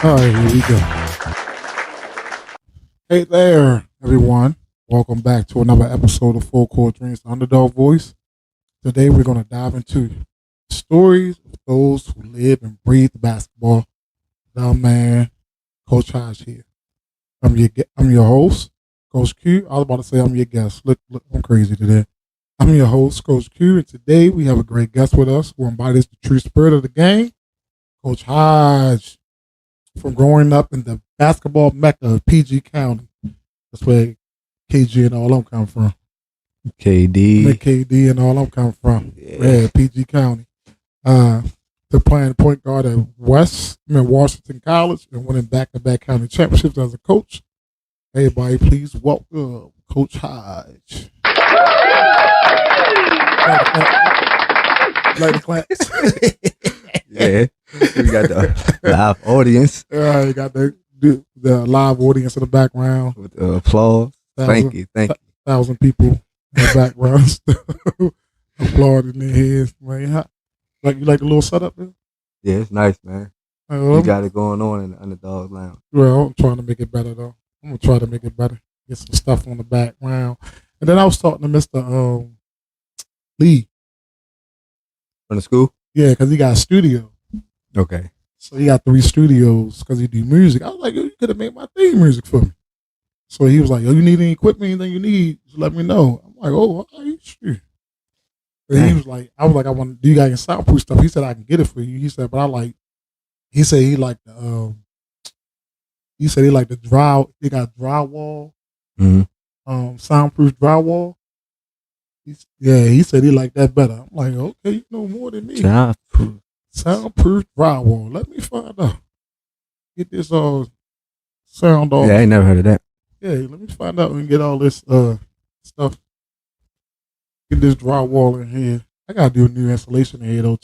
All right, here we go. Hey there, everyone. Welcome back to another episode of Full Court Dreams, the Underdog Voice. Today, we're going to dive into stories of those who live and breathe basketball. Now, man, Coach Hodge here. I'm your host, Coach Q. I was about to say I'm your guest. Look, I'm crazy today. I'm your host, Coach Q, and today we have a great guest with us who embodies the true spirit of the game, Coach Hodge. From growing up in the basketball mecca of PG County. That's where KG and all them come from. KD and all them come from. Yeah, PG County. To playing point guard at Washington College and winning back-to-back county championships as a coach. Everybody, please welcome Coach Hodge. Like the claps. Yeah, we got the live audience. Yeah, you got the live audience in the background with the applause. Thank you. 1,000 people in the background applauding their heads. Man, you like the little setup there? Yeah, it's nice, man. You got it going on in the Underdawgs Lounge. Well, I'm trying to make it better though. I'm gonna try to make it better. Get some stuff on the background, and then I was talking to Mr. Lee from the school. Yeah, because he got a studio. Okay. So he got 3 studios because he do music. I was like, yo, you could have made my theme music for me. So he was like, yo, you need any equipment, anything you need, just let me know. I'm like, oh, are you sure? And he was like, I want, do you got any soundproof stuff? He said, I can get it for you. He said, but he said he liked the, he got drywall, soundproof drywall. He said he liked that better. I'm like, okay, you know more than me. Soundproof drywall. Let me find out. Get this sound off. Yeah, I ain't never heard of that. Yeah, let me find out and get all this stuff. Get this drywall in here. I gotta do a new installation in here though,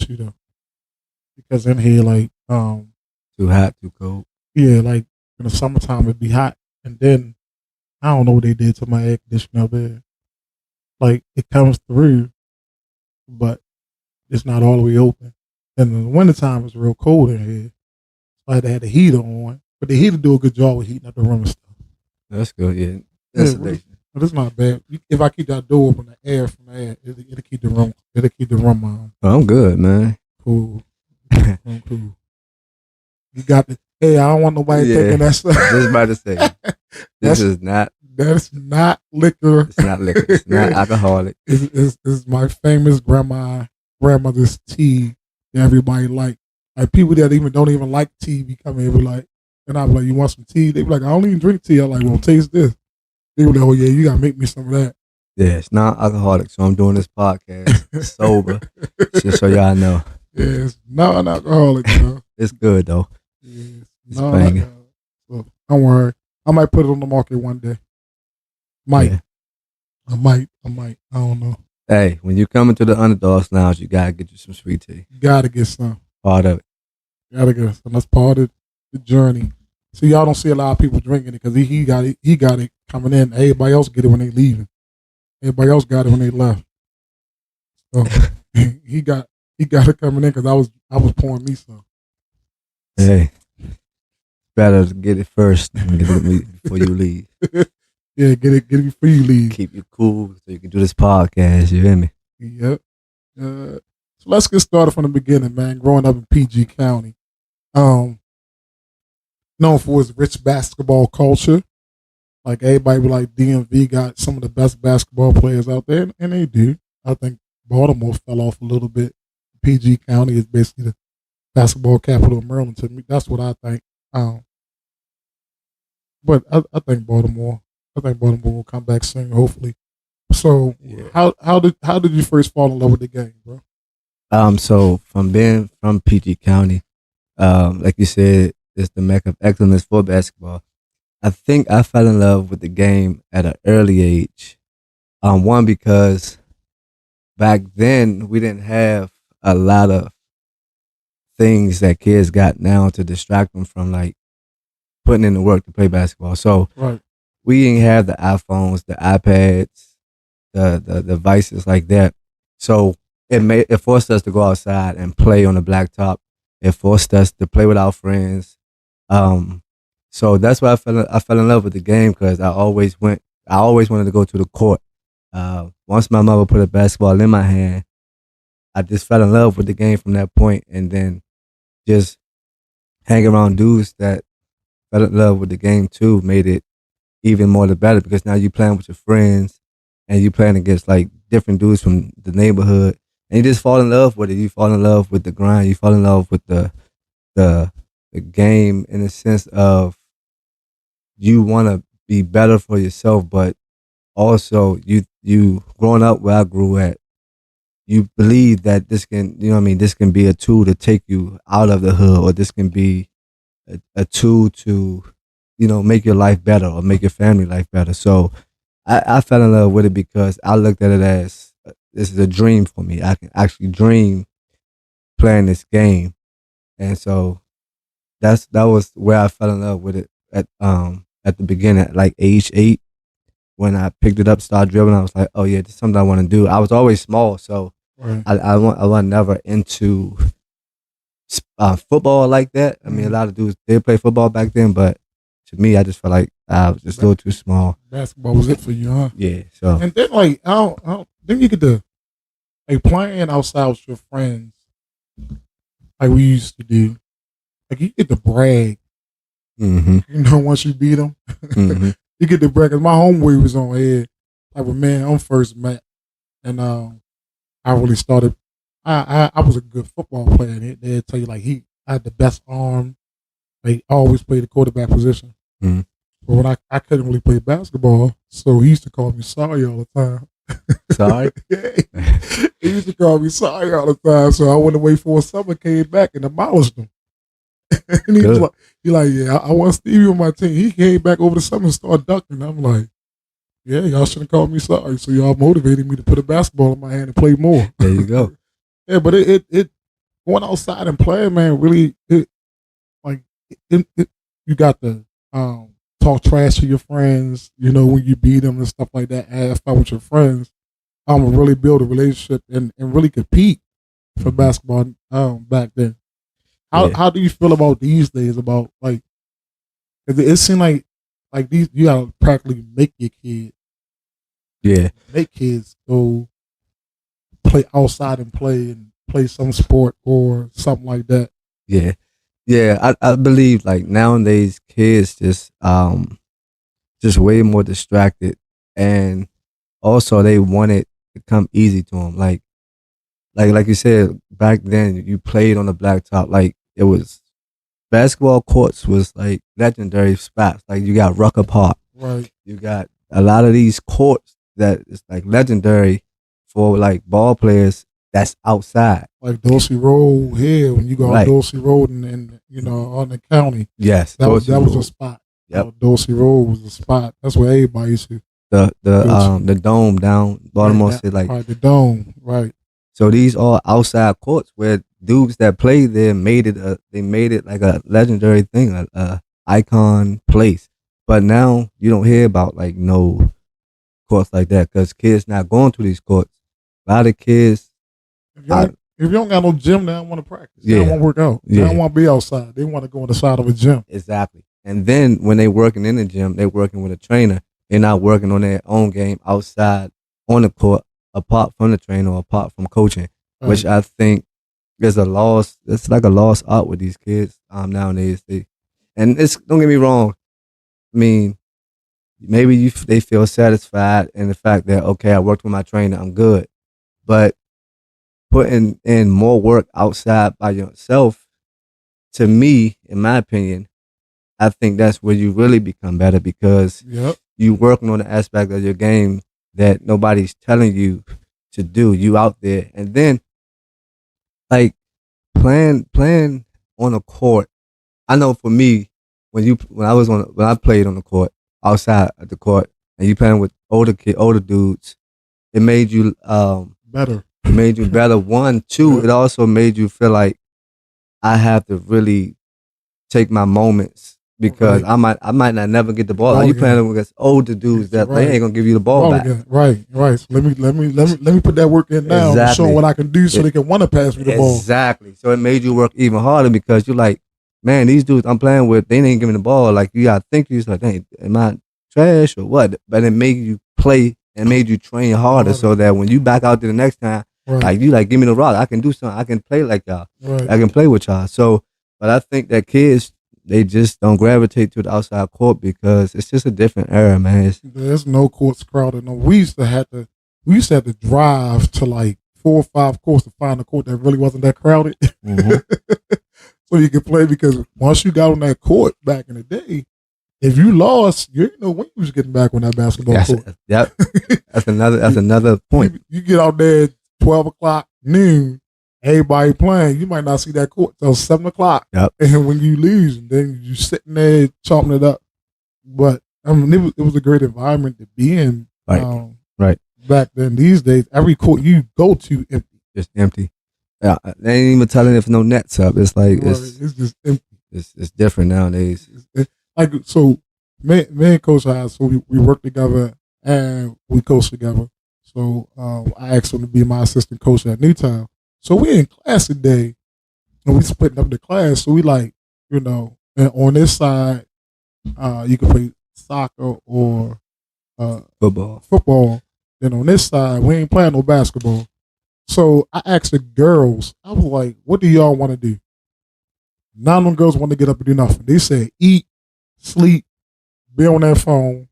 because in here like too hot, too cold. Yeah, like in the summertime it'd be hot, and then I don't know what they did to my air conditioner up there. Like it comes through, but it's not all the way open. And in the wintertime it's real cold in here. So I had to have the heater on. But the heater do a good job with heating up the room and stuff. That's good, yeah. But it's not bad. If I keep that door open, the air from the air, it'll keep the room on. Oh, I'm good, man. Cool. I'm cool. You got the hey, I don't want nobody thinking that's just about to say. That's not liquor. It's not liquor. It's not alcoholic. It's my famous grandmother's tea that everybody like. Like people that don't even like tea be coming here be like, and I'm like, you want some tea? They be like, I don't even drink tea. I'm like, well, taste this. They be like, oh yeah, you gotta make me some of that. Yeah, it's not alcoholic, so I'm doing this podcast sober, just so y'all know. Yeah, it's not alcoholic, though. It's good though. Yeah, so don't worry. I might put it on the market one day. Yeah. I might. I don't know. Hey, when you come into the Underdawgs Lounge, you gotta get you some sweet tea. You gotta get some. Part of it. Gotta get some. That's part of the journey. So y'all don't see a lot of people drinking it because he got it coming in. Everybody else get it when they leaving. Everybody else got it when they left. So he got it coming in because I was pouring me some. Hey, better get it first and get it before you leave. Yeah, get it before you leave. Keep you cool so you can do this podcast. You hear me? Yep. So let's get started from the beginning, man. Growing up in PG County, known for its rich basketball culture. Like everybody be like DMV got some of the best basketball players out there, and they do. I think Baltimore fell off a little bit. PG County is basically the basketball capital of Maryland to me. That's what I think. But I think Baltimore will come back soon, hopefully. So yeah. How did you first fall in love with the game, bro? So from being from PG County, like you said, it's the mecca of excellence for basketball. I think I fell in love with the game at an early age. One, because back then we didn't have a lot of things that kids got now to distract them from like putting in the work to play basketball. So we didn't have the iPhones, the iPads, the devices like that. So it forced us to go outside and play on the blacktop. It forced us to play with our friends Um, so that's why I fell in love with the game because I always wanted to go to the court. Once my mother put a basketball in my hand, I just fell in love with the game from that point, and then just hanging around dudes that fell in love with the game too made it even more the better because now you playing with your friends and you playing against like different dudes from the neighborhood, and you just fall in love with it. You fall in love with the grind. You fall in love with the the game in the sense of you want to be better for yourself, but also you growing up where I grew at, you believe that this can, you know what I mean, this can be a tool to take you out of the hood, or this can be a tool to, you know, make your life better or make your family life better. So I fell in love with it because I looked at it as this is a dream for me. I can actually dream playing this game, and so that was where I fell in love with it at the beginning, at like age 8. When I picked it up, started dribbling, I was like, oh yeah, this is something I want to do. I was always small, so Right. I was never into football like that. I mean, a lot of dudes did play football back then, but to me, I just felt like I was just a little too small. Basketball was it for you, huh? Yeah, so And then like then you get to like playing outside with your friends like we used to do. Like you get to brag, hmm you know, once you beat them. hmm You get to brag. 'Cause my homeboy was on here like when me and him first met, and I really started. I was a good football player. And they'd tell you like I had the best arm. Like always played the quarterback position. Mhm. But when I couldn't really play basketball, so he used to call me sorry all the time. sorry. Yeah, he used to call me sorry all the time. So I went away for a summer, came back and demolished him. And he was Good. like, yeah, I want Stevie on my team. He came back over the summer and started ducking. I'm like, yeah, y'all shouldn't call me sorry. So y'all motivated me to put a basketball in my hand and play more. There you go. Yeah, but it going outside and playing, man, really like you got to talk trash to your friends, you know, when you beat them and stuff like that, have fun with your friends. Really build a relationship and really compete for basketball back then. Yeah. How do you feel about these days about like it seems like these you gotta practically Yeah. make kids go play outside and play some sport or something like that. Yeah. Yeah. I believe like nowadays kids just way more distracted, and also they want it to come easy to them. Like you said, back then you played on the blacktop. Like it was basketball courts was like legendary spots. Like you got Rucker Park. Right. You got a lot of these courts that is like legendary for like ball players that's outside. Like Dorsey Road here, when you go on Right. Dorsey Road and you know on the county, Yes. that was Dorsey a Road. spot. Yep. Dorsey Road was a spot. That's where everybody used to The dome down Baltimore right, City. Like right, the dome, right. so these are outside courts where dudes that played there they made it like a legendary thing, a icon place. But now you don't hear about like no courts like that because kids not going to these courts. A lot of kids, If you don't got no gym, they don't want to practice. They Yeah. don't want to work out. They Yeah. don't want to be outside. They want to go on the side of a gym. exactly. And then when they working in the gym, they working with a trainer. They're not working on their own game outside on the court, apart from the trainer or apart from coaching, which Right. I think is a loss. It's like a lost art with these kids nowadays. And it's don't get me wrong. I mean, maybe they feel satisfied in the fact that okay, I worked with my trainer, I'm good. But putting in more work outside by yourself, to me, in my opinion, I think that's where you really become better because Yep. you working on the aspect of your game that nobody's telling you to do. You out there, and then like playing on a court. I know for me, when I played on the court outside of the court, and you playing with older dudes, it made you Better. it made you better. One, two, it also made you feel like I have to really take my moments because Right. I might not never get the ball. Ball You again. playing against older dudes that Right. they ain't gonna give you the ball back. Again. Right. So let me put that work in now and show Exactly. them what I can do so they can want to pass me the ball. Exactly. So it made you work even harder because you're like, man, these dudes I'm playing with, they ain't giving the ball. Like you gotta think, you like, dang, am I trash or what? But it made you play and made you train harder, so that when you back out there the next time, like you like, give me the rock, I can do something, I can play like y'all, I can play with y'all. So, but I think that kids, they just don't gravitate to the outside court because it's just a different era, man. There's no courts crowded. No, we used to have to drive to like 4 or 5 courts to find a court that really wasn't that crowded. So you could play, because once you got on that court back in the day, if you lost, you didn't know when you was getting back on that basketball court. Yep. That's another point. You get out there at 12 o'clock, noon, everybody playing, you might not see that court till 7 o'clock. Yep. And when you lose, and then you sitting there chopping it up. But I mean, it was a great environment to be in. Right. Back then, these days, every court you go to empty. Just empty. Yeah, they ain't even telling if no nets up. It's like it's just empty. It's different nowadays. Like, so me and Coach Hodge, so we work together and we coach together. So I asked him to be my assistant coach at Newtown. So we in class today, and we splitting up the class. So we like, and on this side, you can play soccer or football. Then on this side, we ain't playing no basketball. So I asked the girls, I was like, what do y'all want to do? None of them girls want to get up and do nothing. They said eat, sleep, be on that phone.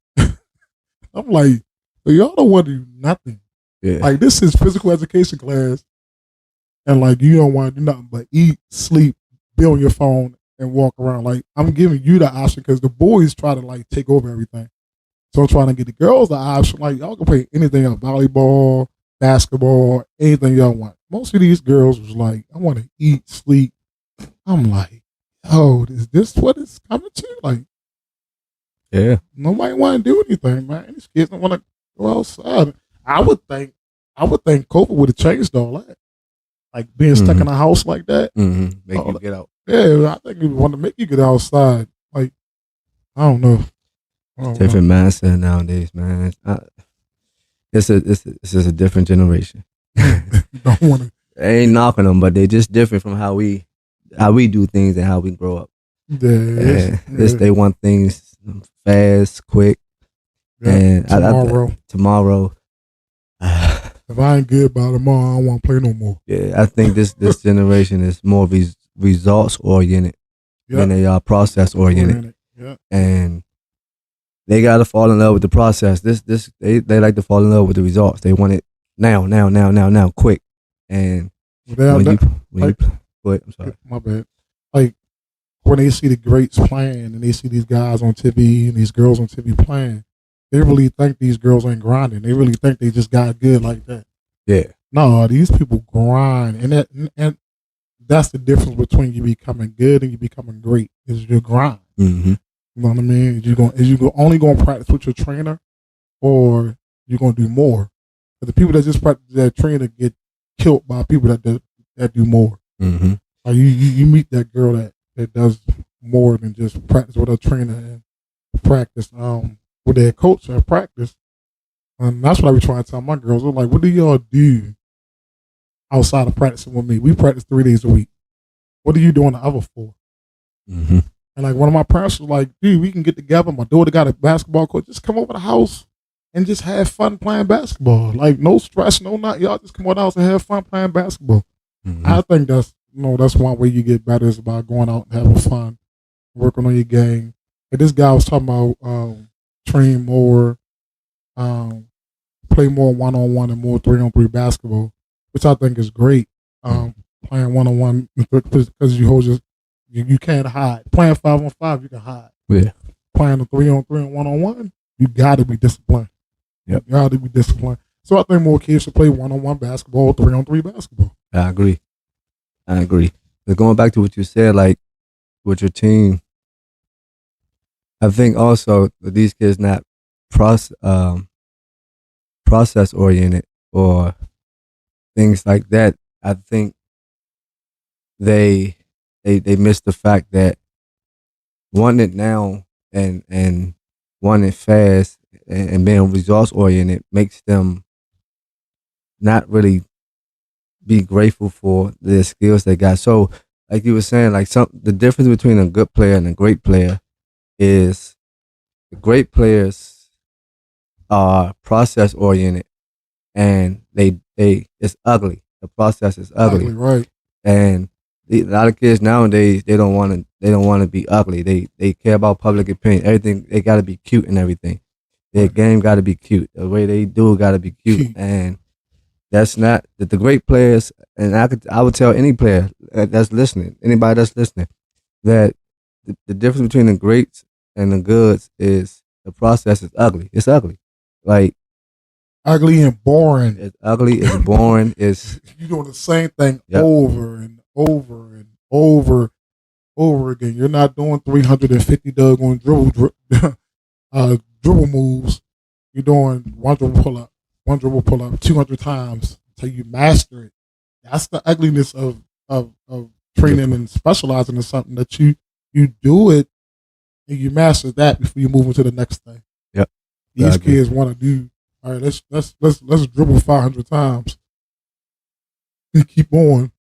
I'm like, y'all don't want to do nothing. Yeah. Like, this is physical education class, and like, you don't want to do nothing but eat, sleep, be on your phone, and walk around. Like, I'm giving you the option, because the boys try to like take over everything. So I'm trying to get the girls the option. Like, y'all can play anything else, volleyball, basketball, anything y'all want. Most of these girls was like, I want to eat, sleep. I'm like, yo, is this what it's coming to? Like, yeah, nobody want to do anything, man. These kids don't want to go outside. I would think COVID would have changed all that. Like, being stuck in a house like that. Make you get out. Yeah, I think it would want to make you get outside. Like, I don't know. Different mindset nowadays, man. It's a different generation. Don't want to. I ain't knocking them, but they just different from how we do things and how we grow up. They want things fast, quick, and tomorrow. If I ain't good by tomorrow, I don't want to play no more. Yeah, I think this generation is more results oriented than they are process oriented. And they gotta fall in love with the process. They like to fall in love with the results. They want it now, quick. And go ahead, I'm sorry. My bad. Like, when they see the greats playing and they see these guys on TV and these girls on TV playing, they really think these girls ain't grinding. They really think they just got good like that. Yeah. No, these people grind, and that's the difference between you becoming good and you becoming great. Is your grind. Mm-hmm. You know what I mean? Is you only going to practice with your trainer, or you going to do more? But the people that just practice that trainer get killed by people that do more. Mm-hmm. Like, you meet that girl that does more than just practice with her trainer and practice with their coach and practice. And that's what I be trying to tell my girls. I'm like, what do y'all do outside of practicing with me? We practice 3 days a week. What are you doing the other 4? Mm-hmm. And like, one of my parents was like, dude, we can get together. My daughter got a basketball coach. Just come over the house and just have fun playing basketball. Like, no stress, no not. Y'all just come over the house and have fun playing basketball. Mm-hmm. I think that's one way you get better, is by going out and having fun, working on your game. And this guy was talking about train more, play more one-on-one and more 3-on-3 basketball, which I think is great. Playing one-on-one, because you can't hide. Playing 5-on-5, you can hide. Yeah. Playing a 3-on-3 and one-on-one, you got to be disciplined. Yep. You got to be disciplined. So I think more kids should play one-on-one basketball, 3-on-3 basketball. I agree. But going back to what you said, like with your team, I think also these kids not process oriented or things like that. I think they miss the fact that wanting it now and wanting it fast and being results oriented makes them not really be grateful for the skills they got. So like you were saying, like the difference between a good player and a great player is the great players are process oriented, and they it's ugly. The process is Ugly, ugly, right? and a lot of kids nowadays they don't want to be ugly. They care about public opinion. Everything they got to be cute and everything. Their Right. game got to be cute. The way they do got to be cute, Cute. and that's not that the great players. And I would tell any player that's listening, anybody that's listening, that the difference between the greats and the goods is the process is ugly. It's ugly. Like Ugly and boring. it's ugly. It's boring. It's You're doing the same thing yep. over and over and over again. You're not doing 350 doggone dribble moves. You're doing one dribble pull up 200 times until you master it. That's the ugliness of training and specializing in something that you do it and you master that before you move into the next thing. Yep. These kids want to do. All right, let's dribble 500 times. And keep on.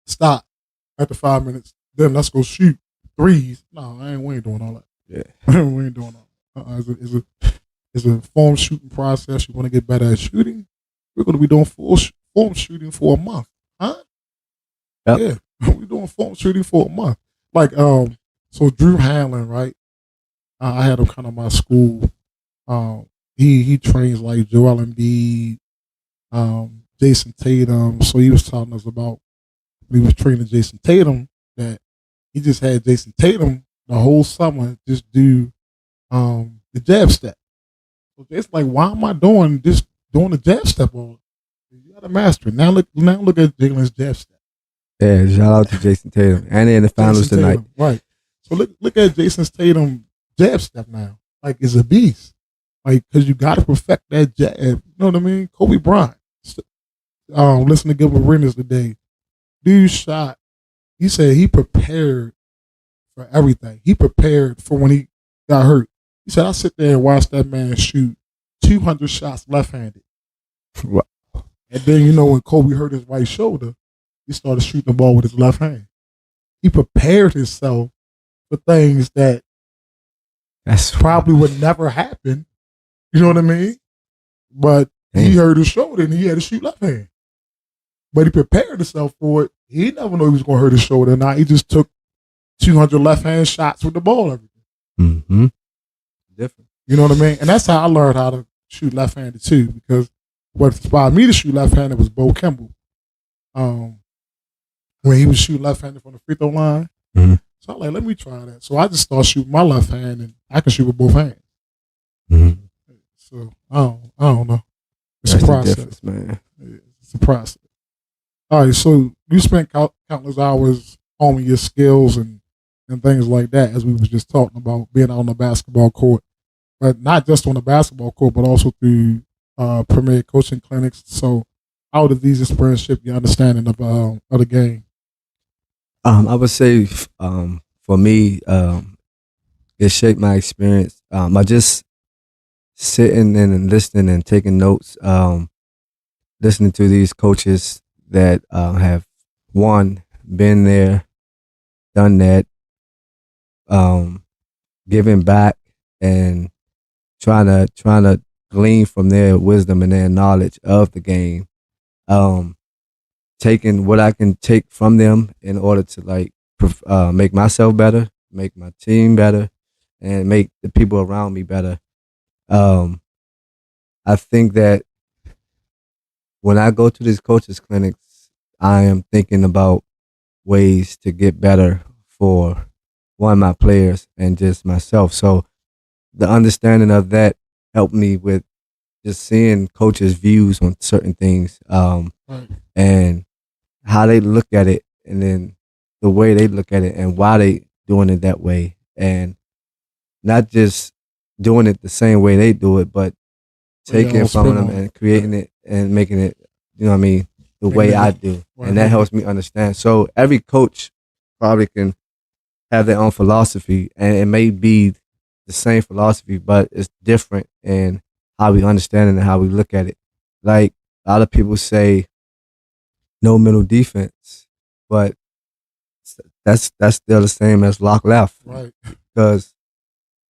Stop after 5 minutes. Then let's go shoot threes. No, we ain't doing all that. Yeah. We ain't doing all that. It's a form shooting process. You want to get better at shooting? We're going to be doing form shooting for a month, huh? Yep. Yeah, we're doing form shooting for a month. Like so Drew Hanlon, right? I had him kind of my school. He trains like Joel Embiid, Jason Tatum. So he was telling us about when he was training Jason Tatum that he just had Jason Tatum the whole summer just do the jab step. So it's like, why am I doing the jab step all? You gotta master it. Now look at Jalen's jab step. Yeah, shout out to Jason Tatum. And they're in the finals Jason tonight. Tatum, right. So look at Jason Tatum jab step now. Like it's a beast. Like, cause you gotta perfect that jab. You know what I mean? Kobe Bryant. Listen to Gilbert Arenas today. Dude shot. He said he prepared for everything. He prepared for when he got hurt. He said, I sit there and watch that man shoot 200 shots left-handed. Wow. And then, when Kobe hurt his right shoulder, he started shooting the ball with his left hand. He prepared himself for things that probably would never happen. You know what I mean? But he hurt his shoulder and he had to shoot left hand. But he prepared himself for it. He never knew he was going to hurt his shoulder or not. He just took 200 left-hand shots with the ball every day. Mm-hmm. Different. You know what I mean? And that's how I learned how to shoot left-handed too, because what inspired me to shoot left-handed was Bo Kimball. When he was shooting left-handed from the free throw line. Mm-hmm. So I'm like, let me try that. So I just started shooting my left hand and I can shoot with both hands. Mm-hmm. So I don't know. It's a process, man. It's a process. All right, so you spent countless hours honing your skills and things like that, as we was just talking about being out on the basketball court, but not just on the basketball court, but also through premier coaching clinics. So, how did these experiences shape your understanding of the game? I would say for me, it shaped my experience. I just sitting and listening and taking notes, listening to these coaches that have been there, done that, giving back and trying to glean from their wisdom and their knowledge of the game. Taking what I can take from them in order to make myself better, make my team better, and make the people around me better. I think that when I go to these coaches clinics, I am thinking about ways to get better for my players and just myself. So the understanding of that helped me with just seeing coaches' views on certain things, and how they look at it, and then the way they look at it and why they doing it that way, and not just doing it the same way they do it, but taking it from them and creating it and making it, the way I do. And that helps me understand. So every coach probably can have their own philosophy, and it may be the same philosophy, but it's different in how we understand it and how we look at it. Like a lot of people say no middle defense, but that's still the same as lock left, Right. because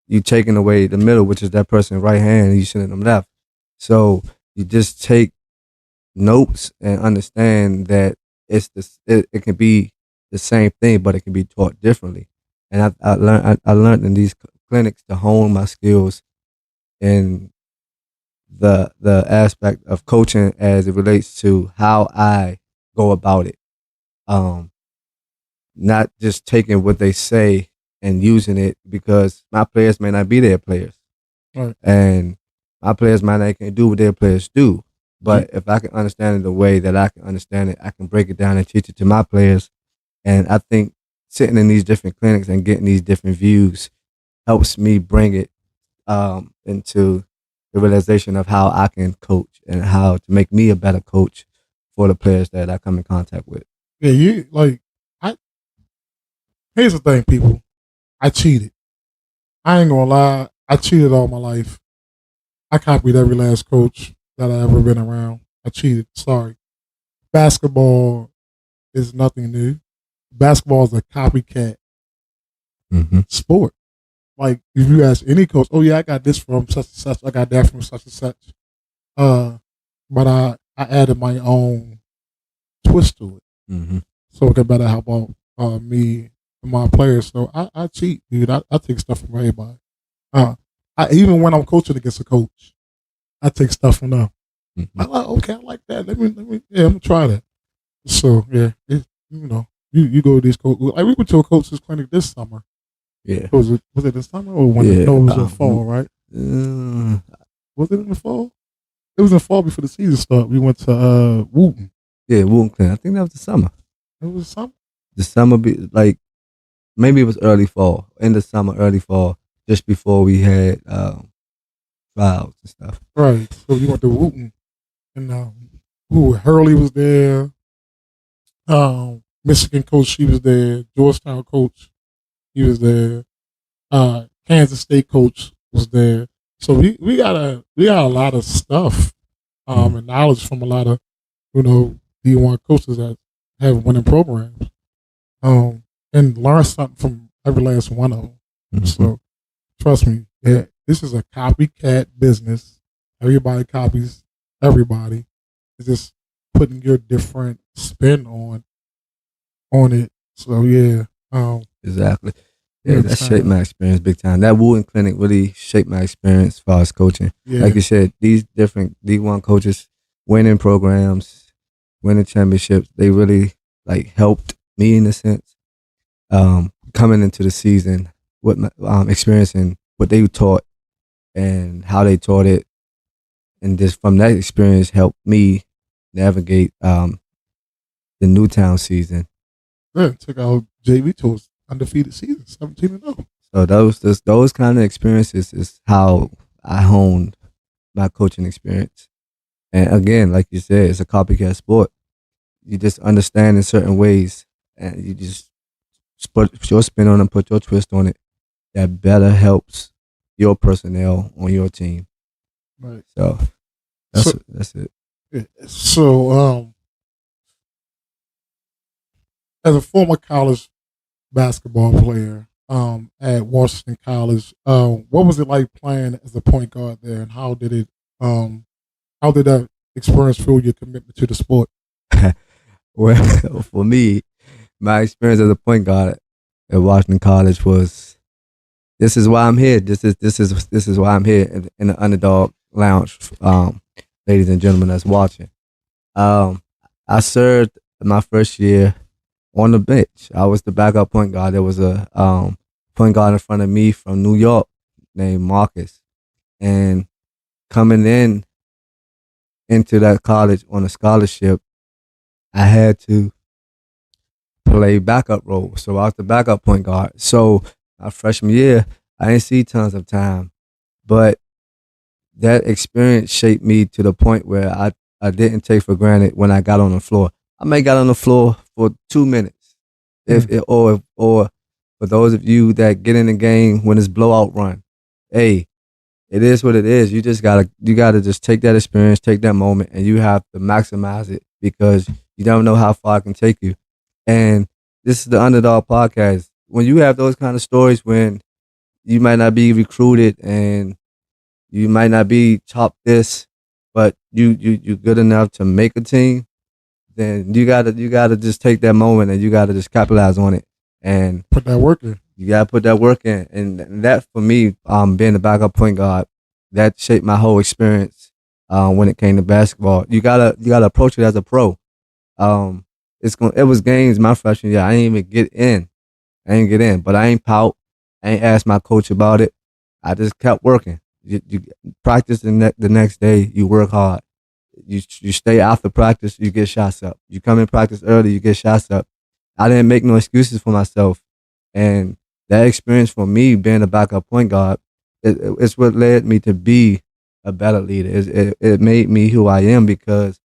you taking away the middle, which is that person's right hand, and you sending them left. So you just take notes and understand that it can be the same thing, but it can be taught differently. And I learned in these clinics to hone my skills in the aspect of coaching as it relates to how I go about it. Um, Not just taking what they say and using it, because my players may not be their players, Right. and my players might not can do what their players do. But if I can understand it the way that I can understand it, I can break it down and teach it to my players. And I think sitting in these different clinics and getting these different views helps me bring it into the realization of how I can coach and how to make me a better coach for the players that I come in contact with. Yeah, you like I here's the thing, people. I cheated. I ain't gonna lie, I cheated all my life. I copied every last coach that I ever been around. I cheated. Sorry. Basketball is nothing new. Basketball is a copycat sport. Like if you ask any coach, oh yeah, I got this from such and such, I got that from such and such. But I added my own twist to it. Mm-hmm. So it can better help out me and my players. So I cheat, dude. I take stuff from everybody. Even when I'm coaching against a coach, I take stuff from them. Mm-hmm. I like, okay, I like that. Let me, yeah, I'm gonna try that. So yeah, you go to these coaches. Like we went to a coach's clinic this summer. Yeah. Was it this summer or winter? Yeah, No, it was in fall, right? Was it in the fall? It was in fall before the season started. We went to Wooten. Yeah, Wooten. I think that was the summer. It was summer. The summer, like maybe it was early fall, in the summer, early fall, just before we had trials and stuff. Right. So we went to Wooten, and Hurley was there. Michigan coach, she was there. Georgetown coach, he was there. Kansas State coach was there. So we got a lot of stuff, and knowledge from a lot of D1 coaches that have winning programs, and learn something from every last one of them. Mm-hmm. So trust me, yeah, this is a copycat business. Everybody copies everybody. It's just putting your different spin on it. So yeah, exactly. Yeah, that shaped my experience big time. That Wooten clinic really shaped my experience as far as coaching. Yeah. Like you said, these different D1 coaches winning programs, winning championships, they really like helped me in a sense. Coming into the season, what experiencing what they taught and how they taught it, and just from that experience helped me navigate the Newtown season. Yeah, took out JV to us undefeated season, 17-0. So those kind of experiences is how I honed my coaching experience. And again, like you said, it's a copycat sport. You just understand in certain ways, and you just put your spin on it, put your twist on it. That better helps your personnel on your team. Right. So that's it. Yeah. So as a former college basketball player at Washington College, what was it like playing as a point guard there, and how did that experience fuel your commitment to the sport? Well, for me, my experience as a point guard at Washington College was, this is why I'm here. This is why I'm here in the Underdog Lounge, ladies and gentlemen that's watching. I served my first year on the bench. I was the backup point guard. There was a point guard in front of me from New York named Marcus, and coming into that college on a scholarship, I had to play backup role. So I was the backup point guard. So my freshman year, I didn't see tons of time, but that experience shaped me to the point where I didn't take for granted when I got on the floor. I may got on the floor for 2 minutes. Or for those of you that get in the game when it's blowout run, hey, it is what it is. You gotta just take that experience, take that moment, and you have to maximize it, because you don't know how far it can take you. And this is the Underdog Podcast. When you have those kind of stories, when you might not be recruited and you might not be top this, but you good enough to make a team, then you gotta just take that moment and you gotta just capitalize on it and Put that work in. you gotta put that work in. And that for me, being the backup point guard, that shaped my whole experience. When it came to basketball, you gotta approach it as a pro. Um, it was games my freshman year. I didn't even get in. I didn't get in, but I ain't pout. I ain't asked my coach about it. I just kept working. You practice the next day. You work hard. You stay after practice. You get shots up. You come in practice early. You get shots up. I didn't make no excuses for myself, and that experience for me being a backup point guard, it's what led me to be a better leader. It made me who I am because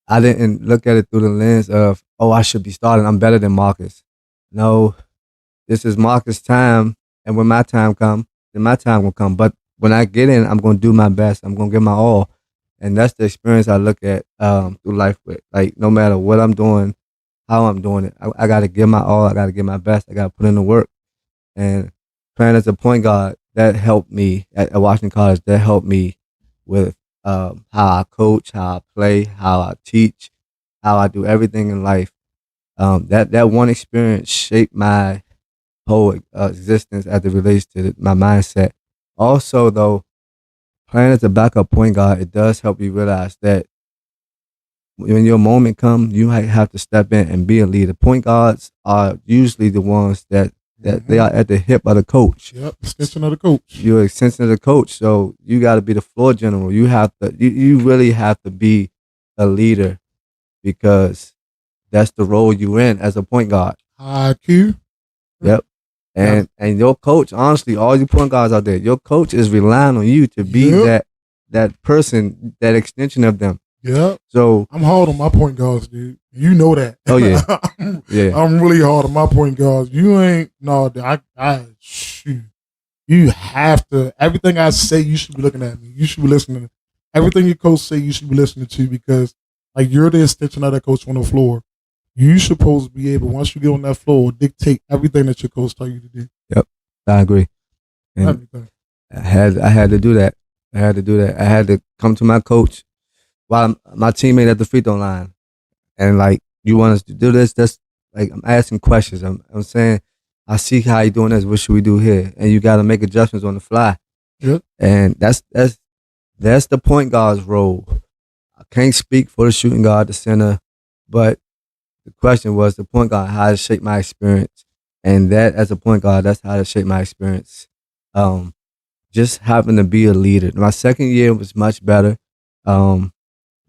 I didn't look at it through the lens of, oh, I should be starting. I'm better than Marcus. No, this is Marcus' time, and when my time come, then my time will come. But when I get in, I'm gonna do my best. I'm gonna give my all, and that's the experience I look at through life with. Like no matter what I'm doing, how I'm doing it, I gotta give my all. I gotta give my best. I gotta put in the work. And playing as a point guard, that helped me at Washington College. That helped me with how I coach, how I play, how I teach, how I do everything in life. That one experience shaped my whole existence as it relates to my mindset. Also, though, playing as a backup point guard, it does help you realize that when your moment comes, you might have to step in and be a leader. Point guards are usually the ones that they are at the hip of the coach. Yep, extension of the coach. You're an extension of the coach, so you got to be the floor general. You have to, you really have to be a leader because that's the role you in as a point guard. IQ. Yep. And your coach, honestly, all you point guards out there, your coach is relying on you to be that person, that extension of them. Yeah. So I'm hard on my point guards, dude. You know that. Oh yeah. Yeah. I'm really hard on my point guards. You ain't I shoot. You have to everything I say you should be looking at me. You should be listening. Everything your coach say you should be listening to because like you're the extension of that coach on the floor. You supposed to be able, once you get on that floor, dictate everything that your coach tell you to do. Yep. I agree. And Everything. I had to do that. I had to come to my coach while my teammate at the free throw line. And like, you want us to do this? That's like, I'm asking questions. I'm saying, I see how you doing this. What should we do here? And you got to make adjustments on the fly. Yep. And that's the point guard's role. I can't speak for the shooting guard, the center, but the question was the point guard, how it shaped my experience. And that as a point guard, that's how it shaped my experience. Just having to be a leader. My second year was much better.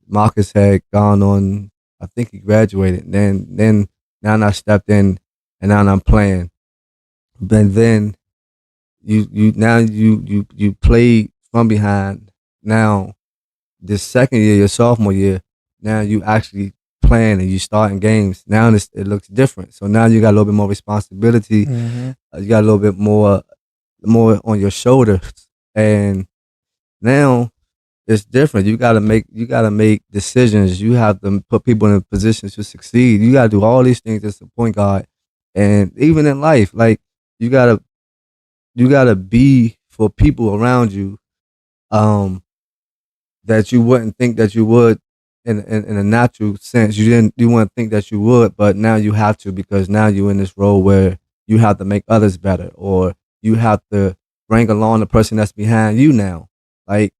Marcus had gone on, I think he graduated. Then now I stepped in and now I'm playing. But then you played from behind. Now this second year, your sophomore year, now you actually playing and you starting games. Now it looks different. So now you got a little bit more responsibility. Mm-hmm. You got a little bit more on your shoulders, and now it's different. You gotta make decisions. You have to put people in positions to succeed. You gotta do all these things as a point guard, and even in life, like you gotta be for people around you, that you wouldn't think that you would in a natural sense. You wouldn't think that you would, but now you have to because now you're in this role where you have to make others better, or you have to bring along the person that's behind you now. Like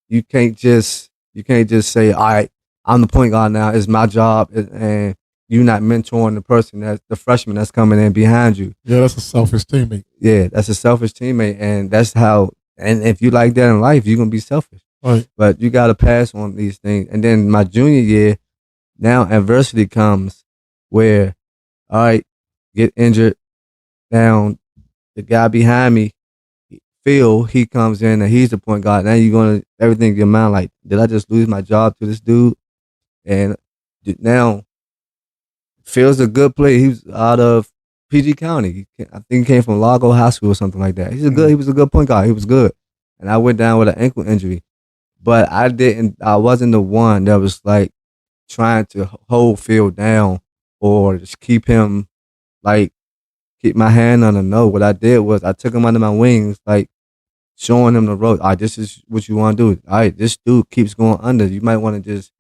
you can't just say, all right, I'm the point guard now. It's my job, and you're not mentoring the person that's the freshman that's coming in behind you. Yeah, that's a selfish teammate. Yeah, that's a selfish teammate, and that's how. And if you like that in life, you're gonna be selfish. Right. But you got to pass on these things. And then my junior year, now adversity comes where, all right, get injured. Now the guy behind me, Phil, he comes in and he's the point guard. Now you're going to everything in your mind like, did I just lose my job to this dude? And now Phil's a good player. He was out of PG County. I think he came from Largo High School or something like that. He was a good point guard. He was good. And I went down with an ankle injury. But I wasn't the one that was like trying to hold Phil down or just keep him like keep my hand on him. No, what I did was I took him under my wings, like showing him the road. All right, this is what you want to do. All right, this dude keeps going under. You might want to just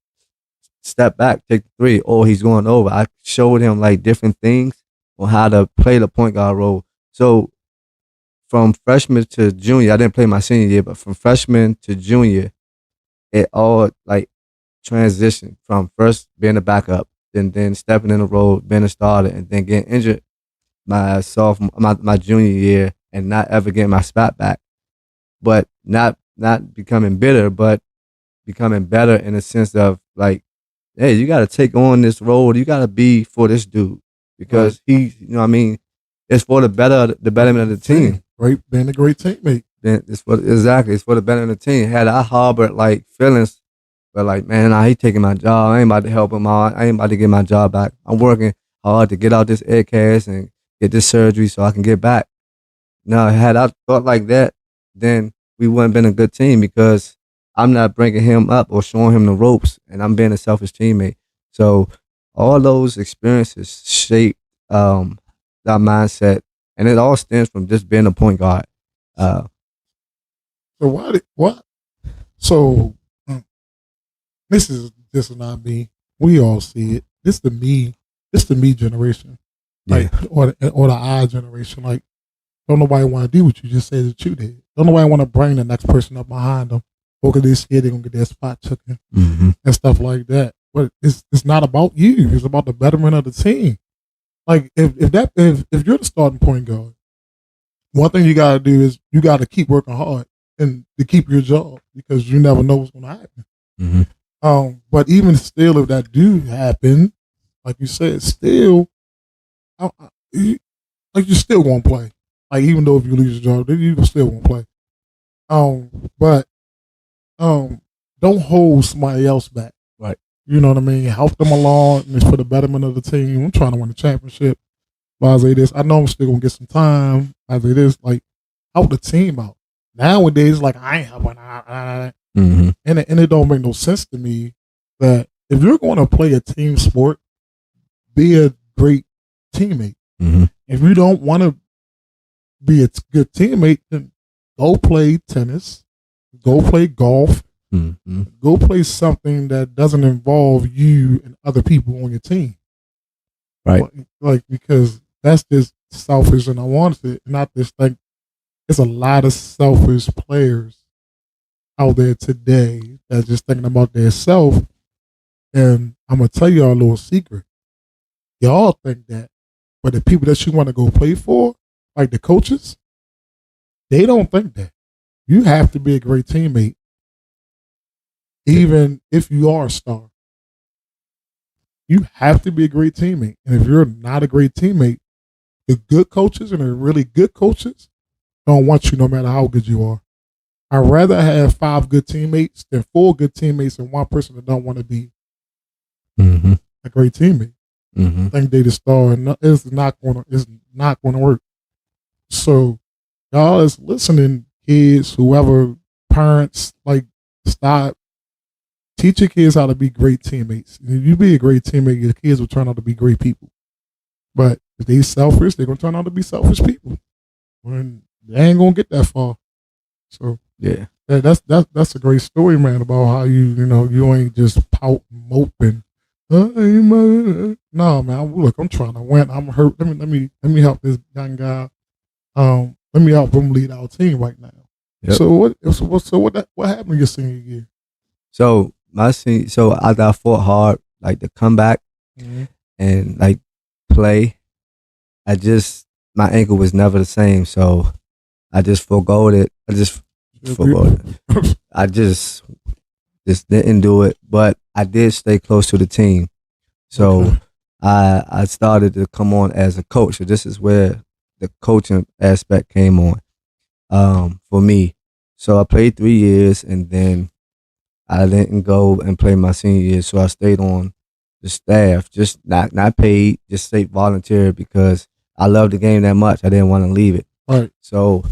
step back, take the three, or he's going over. I showed him like different things on how to play the point guard role. So from freshman to junior, I didn't play my senior year, but from freshman to junior, it all like transitioned from first being a backup, then stepping in the role, being a starter, and then getting injured my junior year and not ever getting my spot back. But not becoming bitter, but becoming better in the sense of like, hey, you got to take on this role. You got to be for this dude because he, you know what I mean? It's for the betterment of the team. Right, being a great teammate. Then it's for the betterment of the team. Had I harbored like feelings, but like, man, nah, he taking my job. I ain't about to help him out. I ain't about to get my job back. I'm working hard to get out this air cast and get this surgery so I can get back. Now, had I thought like that, then we wouldn't been a good team because I'm not bringing him up or showing him the ropes, and I'm being a selfish teammate. So all those experiences shape that mindset, and it all stems from just being a point guard. So what? So this is not me. We all see it. This the me generation, like or the I generation. Like, don't nobody want to do what you just said that you did. Don't nobody want to bring the next person up behind them. Because they're scared they're gonna get their spot taken and stuff like that. But it's not about you. It's about the betterment of the team. Like if you're the starting point guard, one thing you gotta do is you gotta keep working hard and to keep your job because you never know what's gonna happen. But even still, if that do happen, like you said, still, you still won't play. Like even though if you lose your job, you still won't play. But don't hold somebody else back. Right. You know what I mean? Help them along, and it's for the betterment of the team. I'm trying to win the championship. But I say this, I know I'm still gonna get some time. I say this, like, help the team out. Nowadays, like, I ain't helping out. And it don't make no sense to me that if you're going to play a team sport, be a great teammate. If you don't want to be a good teammate, then go play tennis, go play golf, go play something that doesn't involve you and other people on your team. Right. Like because that's just selfish, and I wanted it. Not just like there's a lot of selfish players out there today that's just thinking about their self. And I'm gonna tell y'all a little secret. Y'all think that, but the people that you want to go play for, like the coaches, they don't think that. You have to be a great teammate, even if you are a star. You have to be a great teammate. And if you're not a great teammate, the good coaches and the really good coaches don't want you no matter how good you are. I'd rather have 5 good teammates than 4 good teammates and one person that don't want to be a great teammate. I think they the star, and it's not going to work. So y'all is listening, kids, whoever, parents, like, stop. Teach your kids how to be great teammates. If you be a great teammate, your kids will turn out to be great people. But if they selfish, they're gonna turn out to be selfish people. And they ain't gonna get that far. So yeah, that's a great story, man, about how you ain't just pout and moping. No, man. Look, I'm trying to win. I'm hurt. Let me help this young guy. Let me help him lead our team right now. Yep. So what happened your senior year? So after I fought hard, like to come back and like play, my ankle was never the same. So I just forgot it. I just didn't do it, but I did stay close to the team. So I started to come on as a coach. So this is where the coaching aspect came on for me. So I played 3 years, and then I didn't go and play my senior year. So I stayed on the staff, just not paid, just stayed volunteer because I loved the game that much. I didn't want to leave it. Right. So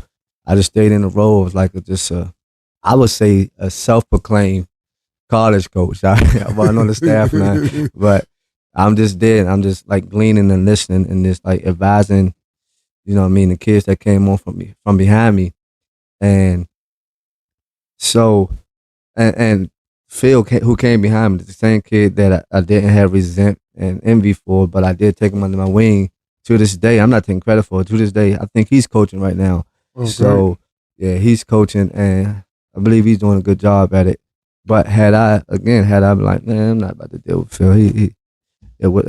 I just stayed in the role of like I would say a self-proclaimed college coach. I wasn't on the staff now, but I'm just there and I'm just like gleaning and listening and just like advising, you know what I mean, the kids that came on from behind me. And so and Phil, who came behind me, the same kid that I didn't have resent and envy for, but I did take him under my wing. To this day, I'm not taking credit for it. To this day, I think he's coaching right now. Oh, So yeah, he's coaching, and I believe he's doing a good job at it. But had I been like, man, I'm not about to deal with Phil.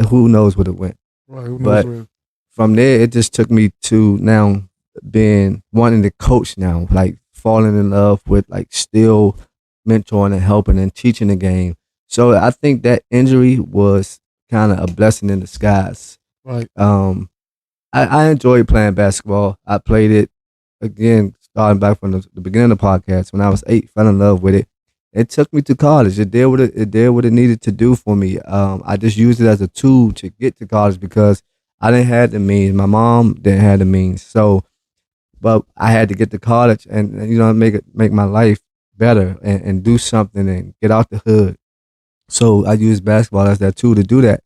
Who knows what it went. right. Who knows But where? from there, it just took me to now wanting to coach now, like falling in love with like still mentoring and helping and teaching the game. So I think that injury was kind of a blessing in disguise. Right. I enjoyed playing basketball. I played it again, starting back from the beginning of the podcast. When I was 8, fell in love with it. It took me to college. It did what it needed to do for me. I just used it as a tool to get to college because I didn't have the means. My mom didn't have the means. So, but I had to get to college and you know make my life better and do something and get out the hood. So I used basketball as that tool to do that.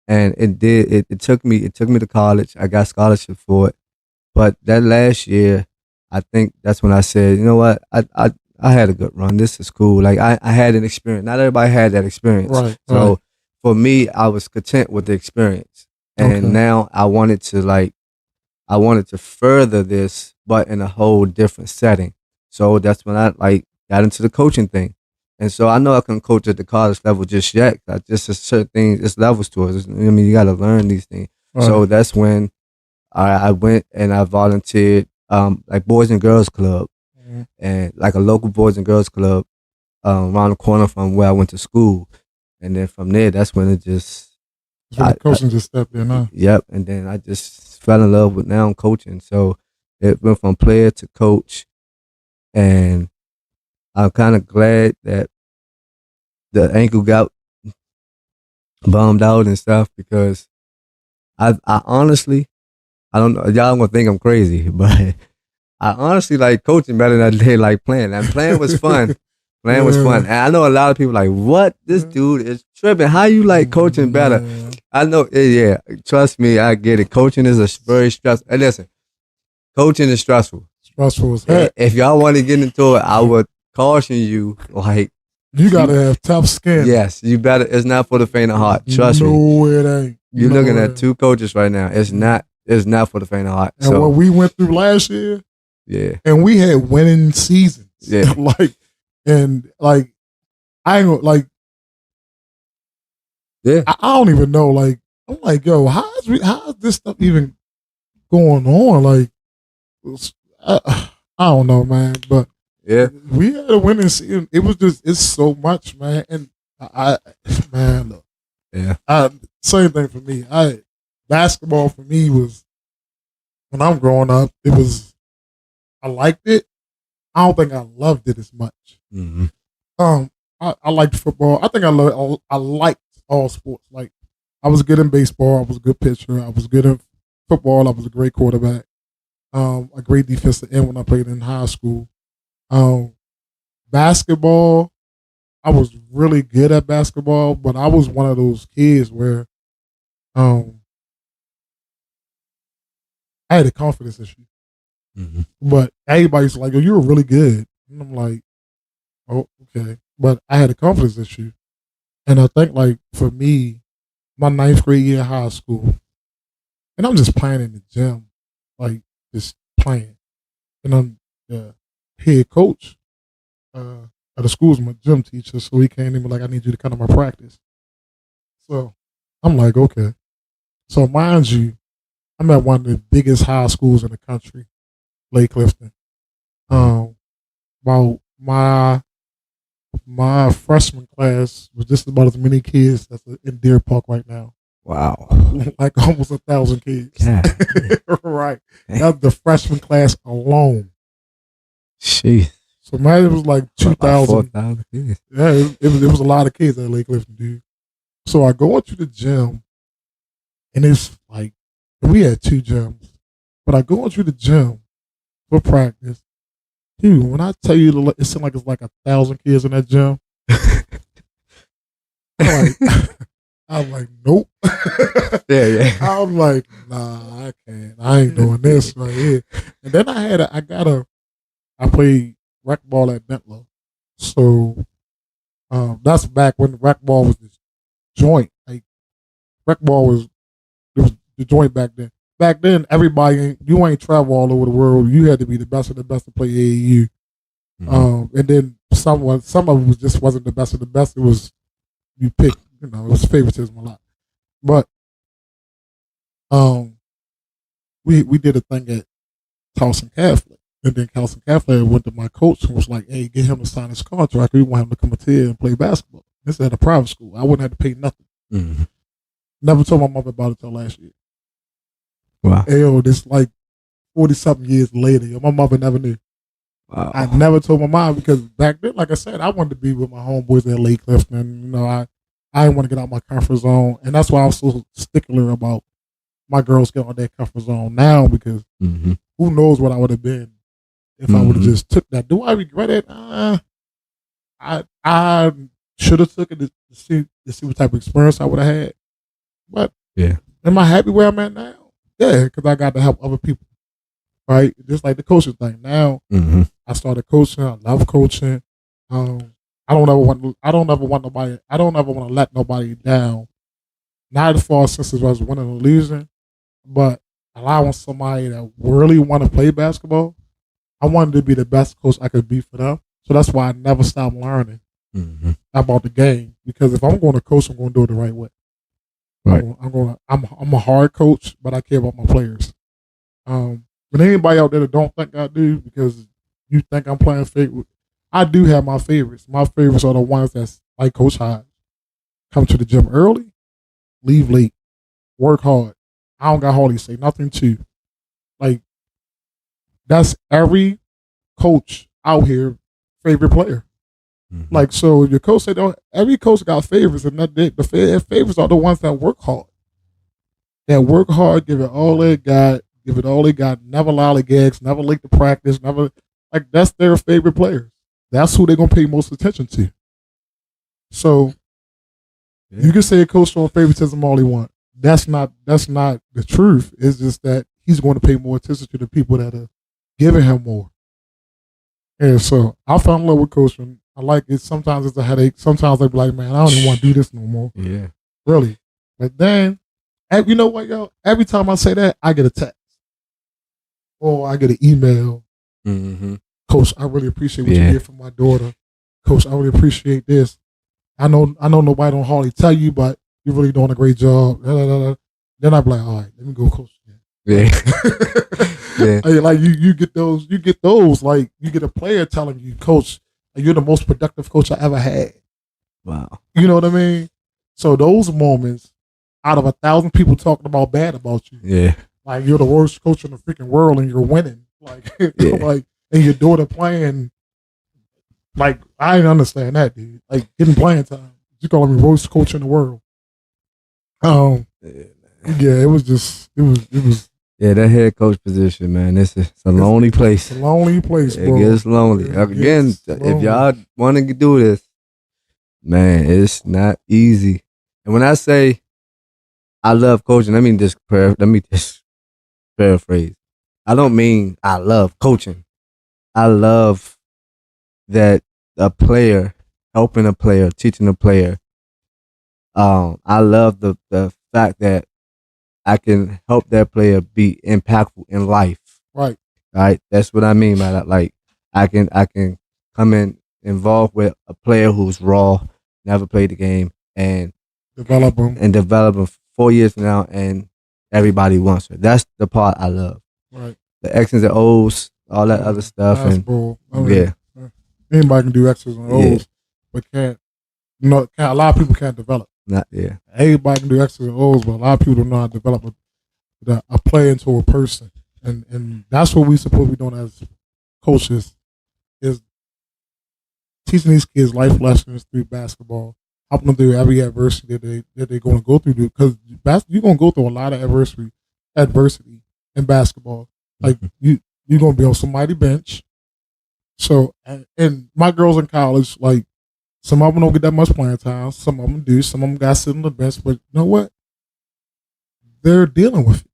And it took me to college. I got scholarship for it. But that last year, I think that's when I said, you know what, I had a good run. This is cool. Like I had an experience. Not everybody had that experience. Right. So Right. for me, I was content with the experience. And Okay. now I wanted to further this, but in a whole different setting. So that's when I like got into the coaching thing. And so I know I couldn't coach at the college level just yet. I just there's certain things, it's levels to it. I mean, you got to learn these things. Right. So that's when I went and I volunteered, like Boys and Girls Club, Mhm. and like a local Boys and Girls Club around the corner from where I went to school. And then from there, that's when it just, That's when the coaching just stepped in, huh? yep. And then I just fell in love with now coaching. So it went from player to coach. And I'm kind of glad that the ankle got bummed out and stuff because I honestly, I don't know, y'all gonna think I'm crazy, but I honestly like coaching better than I did like playing. And playing was fun. Playing was fun. And I know a lot of people like, what? This dude is tripping. How you like coaching better? Yeah. I know, yeah, trust me, I get it. Coaching is a very stressful. Hey, listen, coaching is stressful. Stressful as heck. If y'all want to get into it, I would caution you, like, You gotta have tough skin. yes, you better. It's not for the faint of heart. Trust me. No, it ain't. You're No, looking it at ain't. two coaches right now. It's not for the faint of heart. And So what we went through last year, yeah, and we had winning seasons. Yeah. I ain't like. yeah, I don't even know. Like, I'm like, yo, how is this stuff even going on? Like, I don't know, man. But yeah. we had a winning season. It was just, it's so much, man. And man, look, Yeah. same thing for me. Basketball for me was, when I'm growing up, I liked it. I don't think I loved it as much. Mm-hmm. I liked football. I think I liked all sports. Like, I was good in baseball. I was a good pitcher. I was good in football. I was a great quarterback. A great defensive end when I played in high school. Basketball, I was really good at basketball, but I was one of those kids where I had a confidence issue. Mm-hmm. But everybody's like, "Oh, you were really good," and I'm like, "Oh, okay." But I had a confidence issue, and I think like for me, my 9th grade year in high school, and I'm just playing in the gym, like just playing, and I'm the head coach at the school's my gym teacher, so he came in and like, "I need you to come to my practice." So I'm like, okay. So mind you, I'm at one of the biggest high schools in the country, Lake Clifton. About my freshman class was just about as many kids that's in Deer Park right now. Wow. Like almost 1,000 kids. Yeah. Right. That's the freshman class alone. Jeez. So man, it was like 2,000. 4,000 kids. Yeah, it was a lot of kids at Lake Clifton, dude. So I go into the gym, and it's like, we had 2 gyms, but I go into the gym for practice. Dude, when I tell you, it seemed like it's like 1,000 kids in that gym. I'm like, I was like, nope. Yeah. I was like, nah, I can't. I ain't doing this right here. And then I played rec ball at Bentlow. So that's back when rec ball was this joint. Like rec ball was it was the joint back then. Back then, you ain't travel all over the world. You had to be the best of the best to play AAU. And then some of it was just wasn't the best of the best. It was you pick, it was favoritism a lot. But we did a thing at Towson Catholic, and then Towson Catholic went to my coach and was like, "Hey, get him to sign his contract. We want him to come up here and play basketball." This is at a private school. I wouldn't have to pay nothing. Never told my mother about it till last year. Wow. Hey, yo, this like 40-something years later. Yo, my mother never knew. Wow. I never told my mom because back then, like I said, I wanted to be with my homeboys at Lake Clifton. I didn't want to get out my comfort zone, and that's why I'm so stickler about my girls getting on their comfort zone now because who knows what I would have been if I would have just took that. Do I regret it? I should have took it to see what type of experience I would have had. But am I happy where I'm at now? Yeah, because I got to help other people. Right, just like the coaching thing. Now I started coaching. I love coaching. I don't ever want to let nobody down. Not as far since I was winning or losing, but allowing somebody that really want to play basketball. I wanted to be the best coach I could be for them. So that's why I never stopped learning about the game. Because if I'm going to coach, I'm going to do it the right way. Right. I'm a hard coach, but I care about my players. But anybody out there that don't think I do because you think I'm playing favorite, I do have my favorites. My favorites are the ones that's like Coach Hodge. Come to the gym early, leave late, work hard. I don't got hardly say nothing to. Like, that's every coach out here favorite player. Like, so your coach said, every coach got favorites, and the favorites are the ones that work hard. That work hard, give it all they got, never lollygags, never late to practice, never, like, that's their favorite players. That's who they're going to pay most attention to. So, you can say a coach showing favoritism all he wants. That's not the truth. It's just that he's going to pay more attention to the people that are giving him more. And so I fell in love with coaching. I like it. Sometimes it's a headache. Sometimes I be like, man, I don't even want to do this no more. Yeah. Really. But then, you know what, yo? Every time I say that, I get a text. Or I get an email. Coach, I really appreciate what you did for my daughter. Coach, I really appreciate this. I know nobody don't hardly tell you, but you're really doing a great job. Then I be like, all right, let me go coach again. Yeah. Like you get those, like you get a player telling you, Coach, you're the most productive coach I ever had. Wow. You know what I mean? So those moments, out of 1,000 people talking bad about you, like you're the worst coach in the freaking world and you're winning, like, like, and your daughter playing. Like, I didn't understand that, dude. Like, getting playing time. You calling me worst coach in the world. It was. Yeah, that head coach position, man, it's a lonely place. It's a lonely place, bro. It gets lonely. Again, if y'all want to do this, man, it's not easy. And when I say I love coaching, let me just paraphrase. I don't mean I love coaching. I love that a player, helping a player, teaching a player. I love the fact that I can help that player be impactful in life. Right. Right. That's what I mean by that. Like I can come in involved with a player who's raw, never played the game, and develop them 4 years from now, and everybody wants her. That's the part I love. Right. The X's and O's, all that other stuff, anybody can do X's and O's, but a lot of people can't develop. Everybody can do X's and O's, but a lot of people don't know how to develop a player into a person, and that's what we supposed to be doing as coaches, is teaching these kids life lessons through basketball, helping them through every adversity that they're going to go through. Because you're going to go through a lot of adversity in basketball. Like you're going to be on somebody's bench. So, and my girls in college, like Some of them don't get that much playing time. Some of them do. Some of them got to sit on the bench. But you know what? They're dealing with it.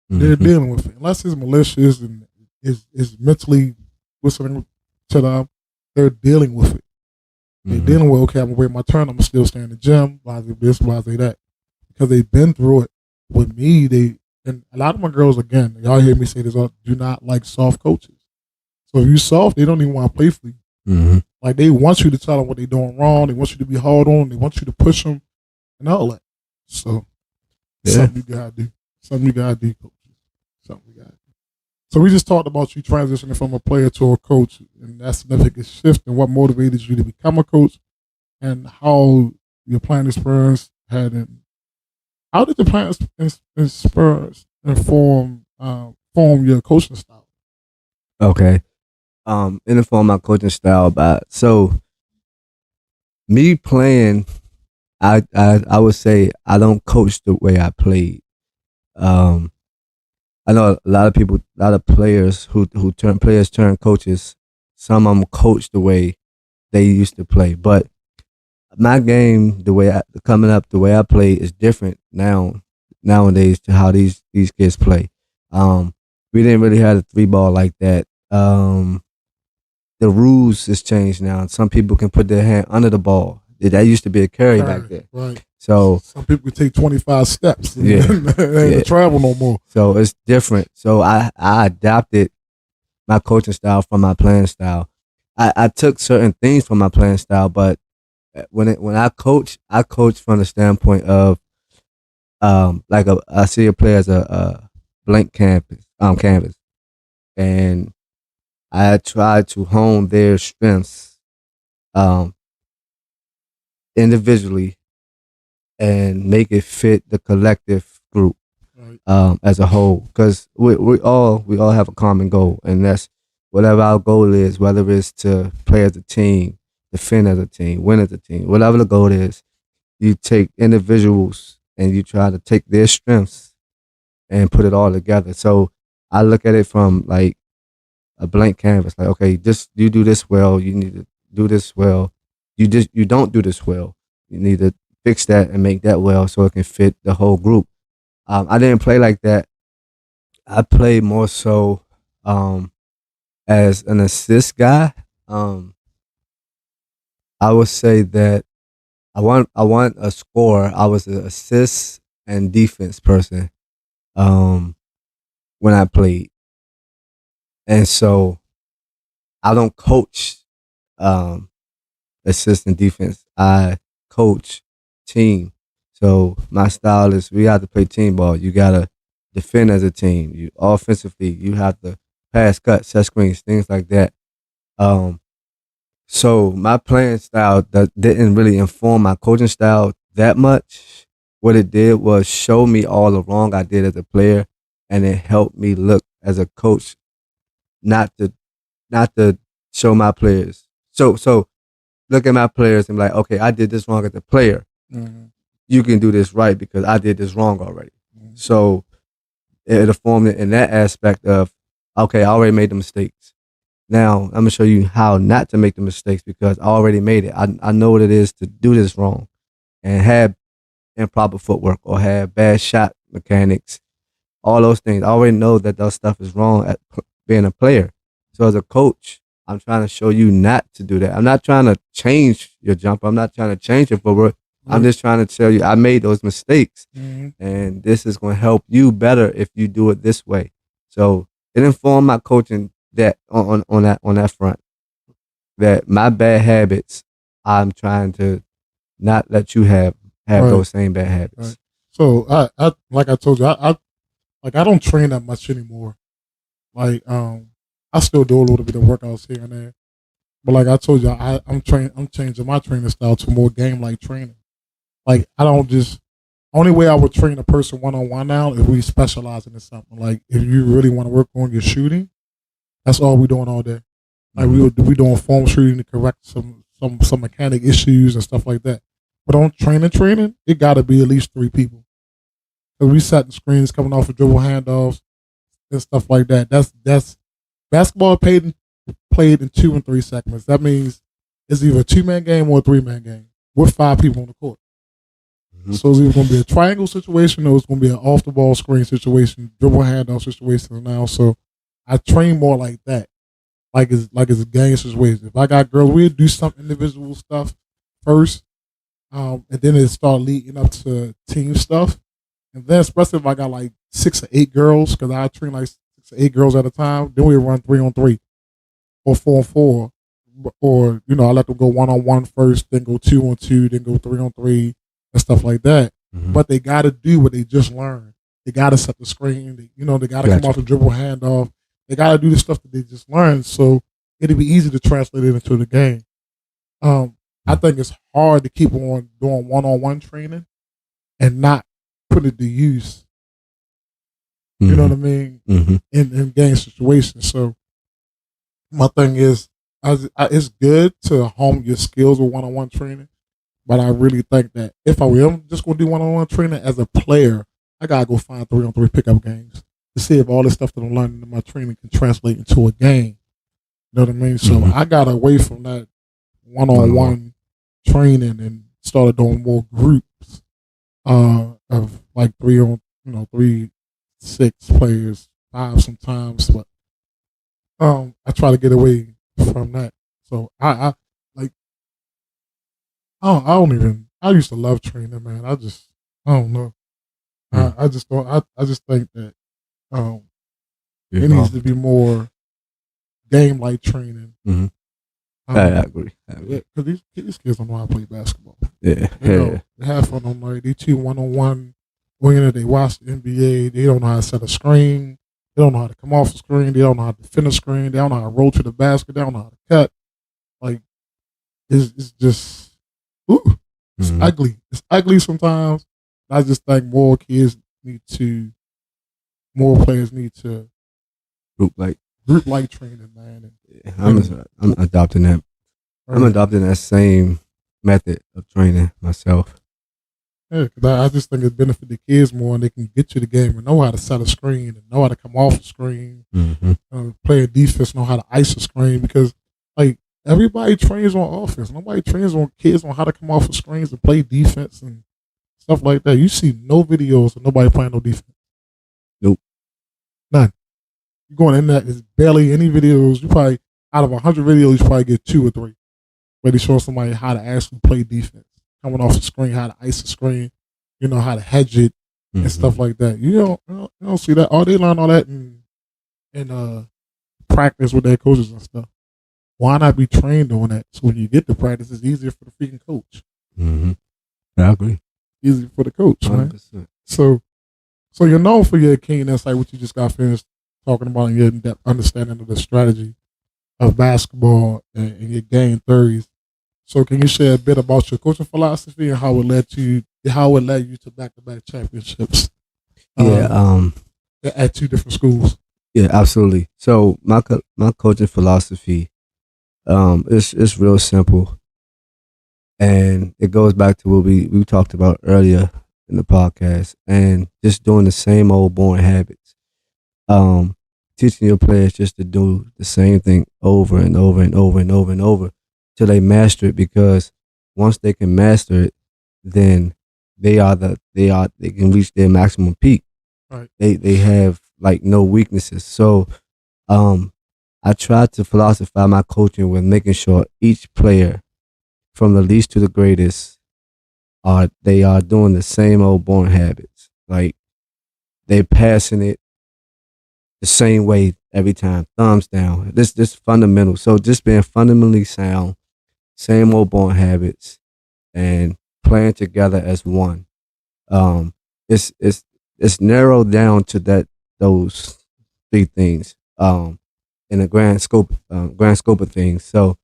They're dealing with it. Unless it's malicious and is mentally whistling to them, they're dealing with it. They're dealing with, okay, I'm going to wait my turn. I'm going to still stay in the gym. Why this, why that? Because they've been through it. With me, and a lot of my girls, again, y'all hear me say this, do not like soft coaches. So if you soft, they don't even want to play for you. Like, they want you to tell them what they're doing wrong. They want you to be hard on. They want you to push them and all that. So, something you got to do. Something you got to do, coaches. Something you got to do. So we just talked about you transitioning from a player to a coach and that significant shift and what motivated you to become a coach and how your playing experience had in. How did the playing experience inform your coaching style? Okay. It informed my coaching style so me playing, I would say I don't coach the way I played. I know a lot of people, a lot of players who turn coaches. Some of them coach the way they used to play, but my game, the way I play is different nowadays to how these kids play. We didn't really have a 3-ball like that. The rules has changed now. Some people can put their hand under the ball. That used to be a carry back there. Right. So some people take 25 steps. They ain't travel no more. So it's different. So I adapted my coaching style from my playing style. I took certain things from my playing style, but when I coach from the standpoint of I see a player as a blank canvas, and I try to hone their strengths individually and make it fit the collective group as a whole. Because we all have a common goal, and that's whatever our goal is, whether it's to play as a team, defend as a team, win as a team, whatever the goal is, you take individuals and you try to take their strengths and put it all together. So I look at it from like a blank canvas. Like, okay, you do this well, you need to do this well. You don't do this well. You need to fix that and make that well so it can fit the whole group. I didn't play like that. I played more so as an assist guy. I would say that I want a scorer. I was an assist and defense person when I played, and so I don't coach assist and defense. I coach team. So my style is we have to play team ball. You gotta defend as a team. You offensively, you have to pass, cut, set screens, things like that. So my playing style that didn't really inform my coaching style that much. What it did was show me all the wrong I did as a player, and it helped me look as a coach not to show my players. So look at my players and be like, okay, I did this wrong as a player. Mm-hmm. You can do this right because I did this wrong already. Mm-hmm. So it informed it in that aspect of, okay, I already made the mistakes. Now I'm gonna show you how not to make the mistakes because I already made it. I know what it is to do this wrong and have improper footwork or have bad shot mechanics, all those things. I already know that those stuff is wrong at being a player. So as a coach, I'm trying to show you not to do that. I'm not trying to change your jump. I'm not trying to change your footwork. I'm just trying to tell you I made those mistakes, and this is going to help you better if you do it this way. So it informed my coaching that on that front, that my bad habits, I'm trying to not let you have those same bad habits. Right. So I like I told you, I don't train that much anymore. Like I still do a little bit of workouts here and there, but like I told you, I'm changing my training style to more game like training. Like I don't just only way I would train a person 1-on-1 now is we specializing in something. Like if you really want to work on your shooting, that's all we doing all day. Like we doing form shooting to correct some mechanic issues and stuff like that. But on training, it got to be at least 3 people. Cause we setting screens coming off of dribble handoffs and stuff like that. That's basketball played in 2 and 3 segments. That means it's either a 2-man game or a 3-man game with 5 people on the court. Mm-hmm. So it's either going to be a triangle situation or it's going to be an off the ball screen situation, dribble handoff situation now. So I train more like that, like it's a game situation. If I got girls, we'll do some individual stuff first, and then it start leading up to team stuff. And then especially if I got like 6 or 8 girls, because I train like 6 or 8 girls at a time, then we run 3-on-3 or 4-on-4. Or, I let them go 1-on-1 first, then go 2-on-2, then go 3-on-3 and stuff like that. Mm-hmm. But they got to do what they just learned. They got to set the screen. They got to come off the dribble handoff. They got to do the stuff that they just learned. So it'll be easy to translate it into the game. I think it's hard to keep on doing one-on-one training and not put it to use. Mm-hmm. You know what I mean? Mm-hmm. In game situations. So my thing is, it's good to hone your skills with one-on-one training, but I really think that if I am just going to do one-on-one training as a player, I got to go find 3-on-3 pickup games to see if all the stuff that I'm learning in my training can translate into a game. You know what I mean? So I got away from that one-on-one training and started doing more groups of like 3, 6 players, 5 sometimes, but I try to get away from that. So I don't even. I used to love training, man. I don't know. I just don't. I just think that it needs to be more game like training. Mm-hmm. I agree. Because these kids don't know how to play basketball. Yeah, They have fun on night. They cheat 1-on-1. They watch the NBA. They don't know how to set a screen. They don't know how to come off the screen. They don't know how to defend a screen. They don't know how to roll to the basket. They don't know how to cut. Like, it's just, it's ugly. It's ugly sometimes. I just think more players need to group like training, man. I'm adopting that. I'm adopting that same method of training myself. Yeah, because I just think it benefits the kids more, and they can get to the game and know how to set a screen and know how to come off the screen. Play a defense, know how to ice a screen, because like everybody trains on offense. Nobody trains on kids on how to come off the screens and play defense and stuff like that. You see no videos of nobody playing no defense. Nope. None. You're going in there, there's barely any videos. You probably, out of 100 videos, you probably get 2 or 3 where they show somebody how to actually play defense. Coming off the screen, how to ice the screen, how to hedge it and stuff like that. You don't see that. They learn all that in practice with their coaches and stuff. Why not be trained on that? So when you get to practice, it's easier for the freaking coach. I agree. Easier for the coach, 100%. Right? So you're known for your keen insight, what you just got finished talking about, and your in-depth understanding of the strategy of basketball and your game theories. So can you share a bit about your coaching philosophy and how it led you to back-to-back championships? At 2 different schools. Yeah, absolutely. So my coaching philosophy, it's real simple, and it goes back to what we talked about earlier in the podcast, and just doing the same old boring habits. Teaching your players just to do the same thing over and over and over and over and over till they master it, because once they can master it, then they can reach their maximum peak. Right. They have like no weaknesses. So I try to philosophize my coaching with making sure each player, from the least to the greatest, they are doing the same old boring habits. Like, they're passing it the same way every time, thumbs down. This fundamental. So just being fundamentally sound, same old boring habits, and playing together as one. It's narrowed down to those 3 things in the grand scope of things. So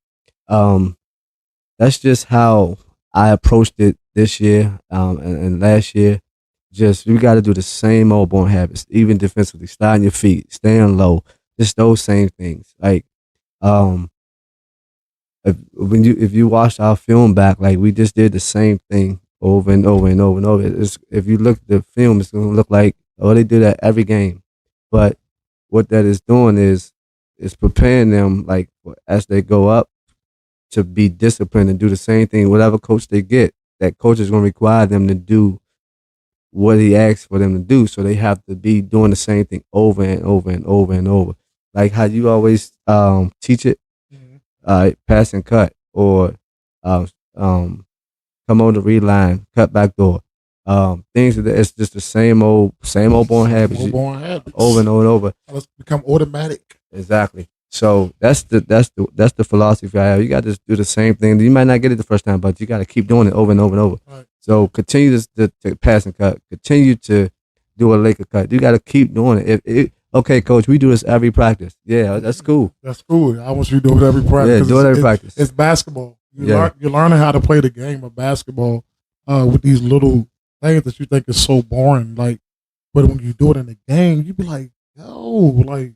that's just how I approached it this year and last year. Just, you got to do the same old boring habits, even defensively, sliding your feet, staying low, just those same things. Like, if you watch our film back, like, we just did the same thing over and over and over and over. If you look at the film, it's gonna look like, oh, they do that every game, but what that is doing is preparing them, like, as they go up to be disciplined and do the same thing, whatever coach they get. That coach is going to require them to do what he asks for them to do. So they have to be doing the same thing over and over and over and over. Like how you always teach it, pass and cut, or uh, um, come on the read line, cut back door. Things that it's just the same old born habits, over and over and over. Let's become automatic. Exactly. So that's the philosophy I have. You got to do the same thing. You might not get it the first time, but you got to keep doing it over and over and over. Right. So continue to pass and cut. Continue to do a Laker cut. You got to keep doing it. Okay, coach, we do this every practice. Yeah, that's cool. That's cool. I want you to do it every practice. Yeah, do it every practice. It's basketball. You're learning how to play the game of basketball with these little things that you think is so boring. Like, but when you do it in the game, you be like, yo, like,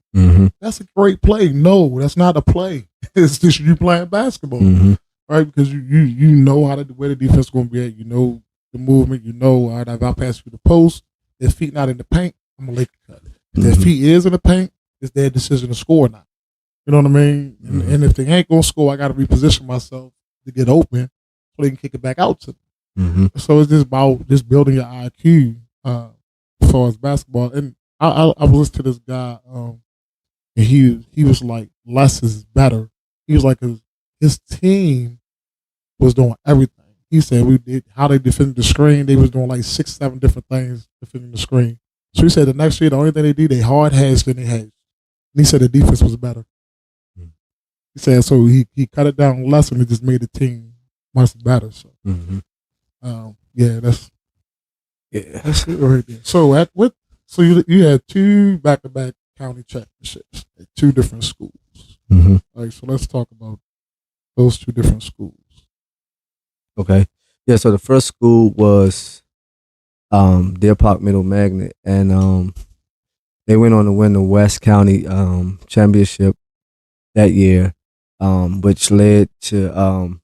that's a great play. No, that's not a play. It's just you playing basketball, right? Because you know where the defense is going to be at. You know the movement. You know, all right, if I pass you the post, their feet not in the paint, I'm going to Laker cut it. If their feet is in the paint, it's their decision to score or not. You know what I mean? And if they ain't going to score, I got to reposition myself to get open so they can kick it back out to them. So it's just about just building your IQ as far as basketball. And I was listening to this guy, and he was like, less is better. He was like, his team was doing everything. He said how they defended the screen. They was doing like 6-7 different things defending the screen. So he said the next year, the only thing they did, they hard hedged and they hedged. And he said the defense was better. He said so he cut it down less and it just made the team much better. So that's it right there. So so you had 2 back-to-back county championships at 2 different schools. All right, so let's talk about those 2 different schools. Okay. Yeah, so the first school was Deer Park Middle Magnet, and they went on to win the West County championship that year, which led to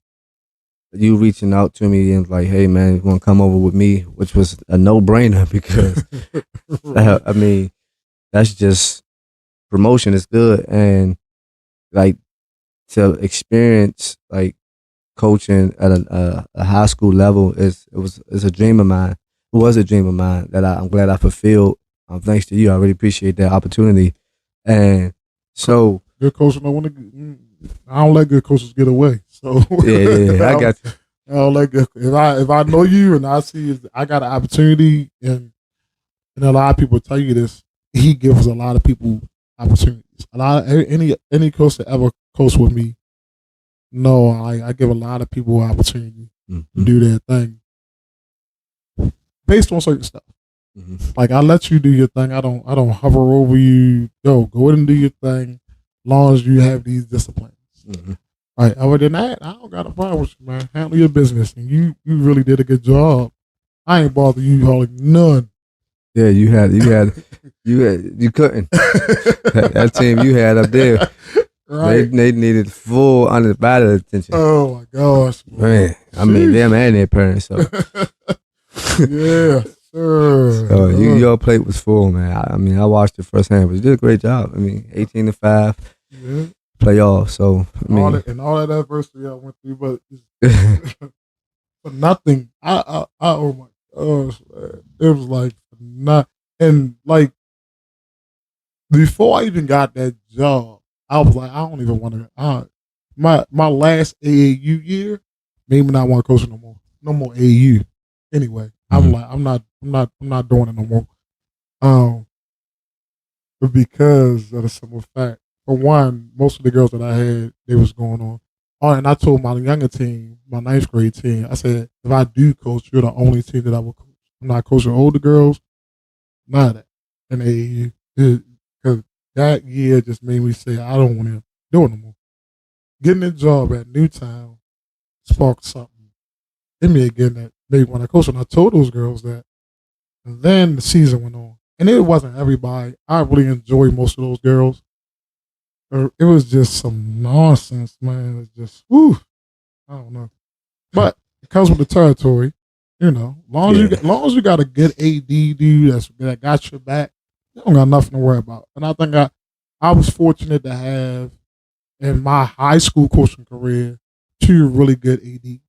you reaching out to me and like, hey man, you want to come over with me, which was a no-brainer because I mean, that's just promotion is good, and like to experience like coaching at a high school level is a dream of mine. It was a dream of mine that I'm glad I fulfilled. Thanks to you, I really appreciate that opportunity. And so, good coaching, I don't let good coaches get away. So yeah, I got you. I don't let good, if I know you and I see I got an opportunity, and a lot of people tell you this, he gives a lot of people opportunities. Any coach that ever coached with me, no, I give a lot of people opportunity to do their thing based on certain stuff. Like I let you do your thing. I don't hover over you. Go ahead and do your thing, as long as you have these disciplines. All right. Other than that, I don't got a problem with you, man. Handle your business, and you really did a good job. I ain't bothered you hauling none. Yeah, you couldn't. That team you had up there, right? They needed full undivided attention. Oh my gosh, man! I mean, them and their parents. So yeah, sure. So your plate was full, man. I mean, I watched it firsthand, but you did a great job. I mean, 18-5, playoff. So I mean, all that adversity I went through, but for nothing. I oh my gosh, man. It was like not, and like before I even got that job, I was like, I don't even want to. My last AAU year made me not want to coach no more. No more AAU. Anyway, I'm like, I'm not doing it no more. But because of the simple fact, for one, most of the girls that I had, they was going on. Oh, and I told my younger team, my 9th grade team, I said, if I do coach, you're the only team that I will coach. I'm not coaching older girls. None of that in AAU. Because that year just made me say, I don't want to do it no more. Getting a job at Newtown sparked something in me again that made me want to coach. And I told those girls that. And then the season went on. And it wasn't everybody. I really enjoyed most of those girls. It was just some nonsense, man. It's just, whew, I don't know. But it comes with the territory, you know. Long as you got a good AD dude that got your back, you don't got nothing to worry about. And I think I was fortunate to have in my high school coaching career two really good AD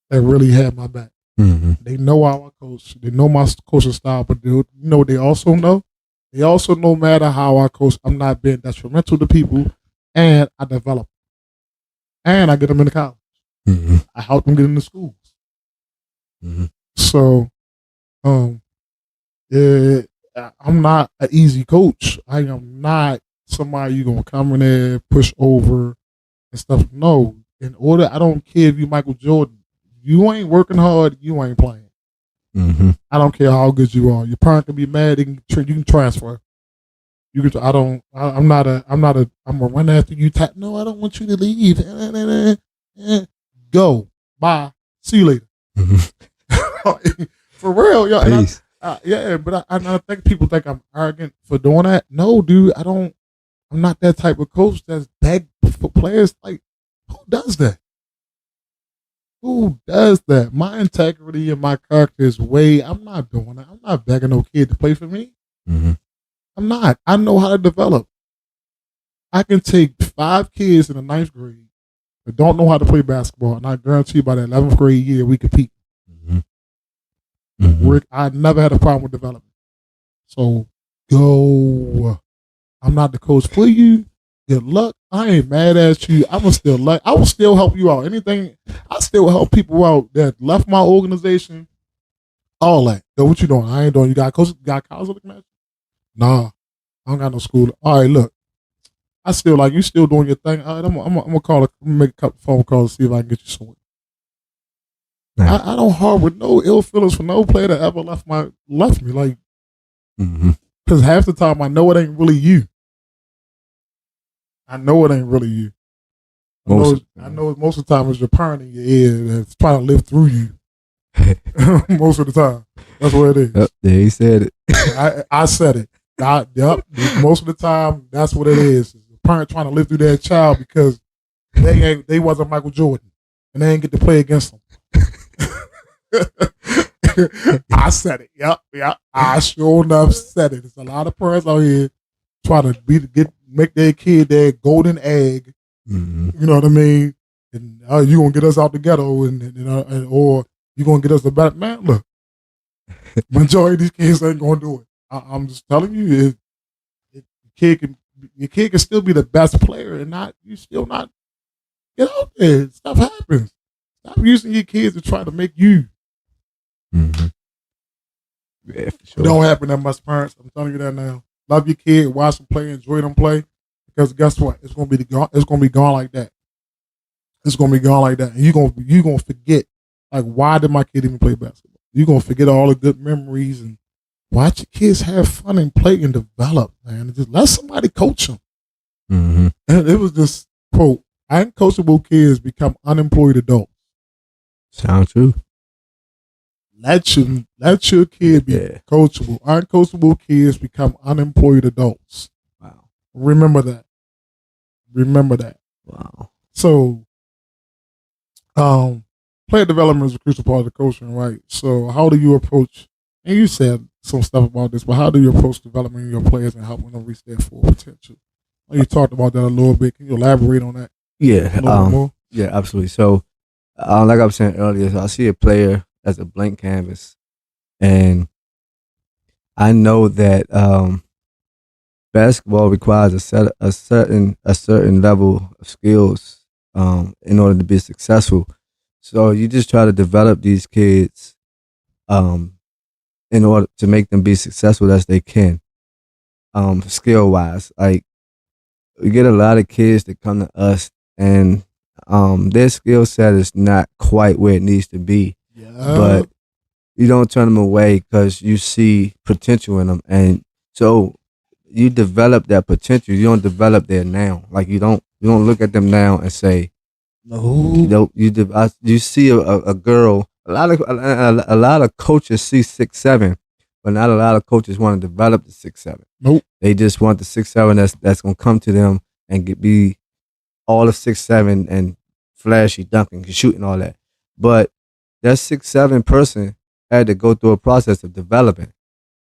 that really had my back. Mm-hmm. They know how I coach. They know my coaching style, but they also know. They also, no matter how I coach, I'm not being detrimental to people, and I develop, and I get them into college. Mm-hmm. I help them get into schools. Mm-hmm. So, um, I'm not an easy coach. I am not somebody you're gonna come in there, push over, and stuff. No, I don't care if you Michael Jordan. You ain't working hard. You ain't playing. Mm-hmm. I don't care how good you are. Your parent can be mad. You can transfer. You can. I don't. I'm not a. I'm not a. I'm gonna run after you. No, I don't want you to leave. Go. Bye. See you later. Mm-hmm. For real, yo. Peace. Yeah, but I think people think I'm arrogant for doing that. No, dude, I don't. I'm not that type of coach that's beg for players. Like, who does that? Who does that? My integrity and my character is way. I'm not doing that. I'm not begging no kid to play for me. Mm-hmm. I'm not. I know how to develop. I can take 5 kids in the 9th grade that don't know how to play basketball, and I guarantee by the 11th grade year we compete. Mm-hmm. Mm-hmm. I never had a problem with development. So go. I'm not the coach for you. Good luck. I ain't mad at you. I will still help you out. Anything, I still help people out that left my organization. All that. Yo, what you doing? I ain't doing. You got coach? Got college match? Nah, I don't got no school. All right, look. I still like you. Still doing your thing. All right, I'm gonna call. Make a couple phone calls to see if I can get you somewhere. Nice. I don't harbor no ill feelings for no player that ever left me. Like, Mm-hmm. because half the time I know it ain't really you. I know it ain't really you. I know most of the time it's your parent in your ear that's trying to live through you. Most of the time. That's what it is. Yep, there he said it. I said it. Yep. Most of the time, that's what it is. The parent trying to live through their child because they wasn't Michael Jordan and they ain't get to play against them. I said it. Yep. I sure enough said it. There's a lot of parents out here trying to make their kid their golden egg. Mm-hmm. You know what I mean? And you gonna get us out the ghetto, or you gonna get us the better man. Look, majority of these kids ain't gonna do it. I'm just telling you, your kid can still be the best player, and you still not get out there. Stuff happens. Stop using your kids to try to make you. Mm-hmm. Yeah, for sure. It don't happen that much, parents. I'm telling you that now. Love your kid, watch them play, enjoy them play, because guess what? It's gonna be gone like that. It's gonna be gone like that, and you gonna forget. Like, why did my kid even play basketball? You're gonna forget all the good memories and watch your kids have fun and play and develop, man. And just let somebody coach them. Mm-hmm. And it was just quote: "Uncoachable kids become unemployed adults." Sound true. Let your kid be coachable. Uncoachable kids become unemployed adults. Wow. Remember that. Wow. So, player development is a crucial part of the coaching, right? So, how do you approach? And you said some stuff about this, but how do you approach developing your players and helping them reach their full potential? You talked about that a little bit. Can you elaborate on that? Yeah. A little bit more? Yeah, absolutely. So, like I was saying earlier, so I see a player as a blank canvas, and I know that basketball requires a certain level of skills in order to be successful. So you just try to develop these kids in order to make them be successful as they can, skill wise. Like, we get a lot of kids that come to us and their skill set is not quite where it needs to be. Yeah. But you don't turn them away because you see potential in them, and so you develop that potential. You don't develop their now. Like, you don't look at them now and say, no. You see a girl. A lot of coaches see 6'7", but not a lot of coaches want to develop the 6'7". Nope. They just want the 6'7" that's gonna come to them and be all of 6'7" and flashy, dunking, shooting, all that. But that 6'7" person had to go through a process of developing,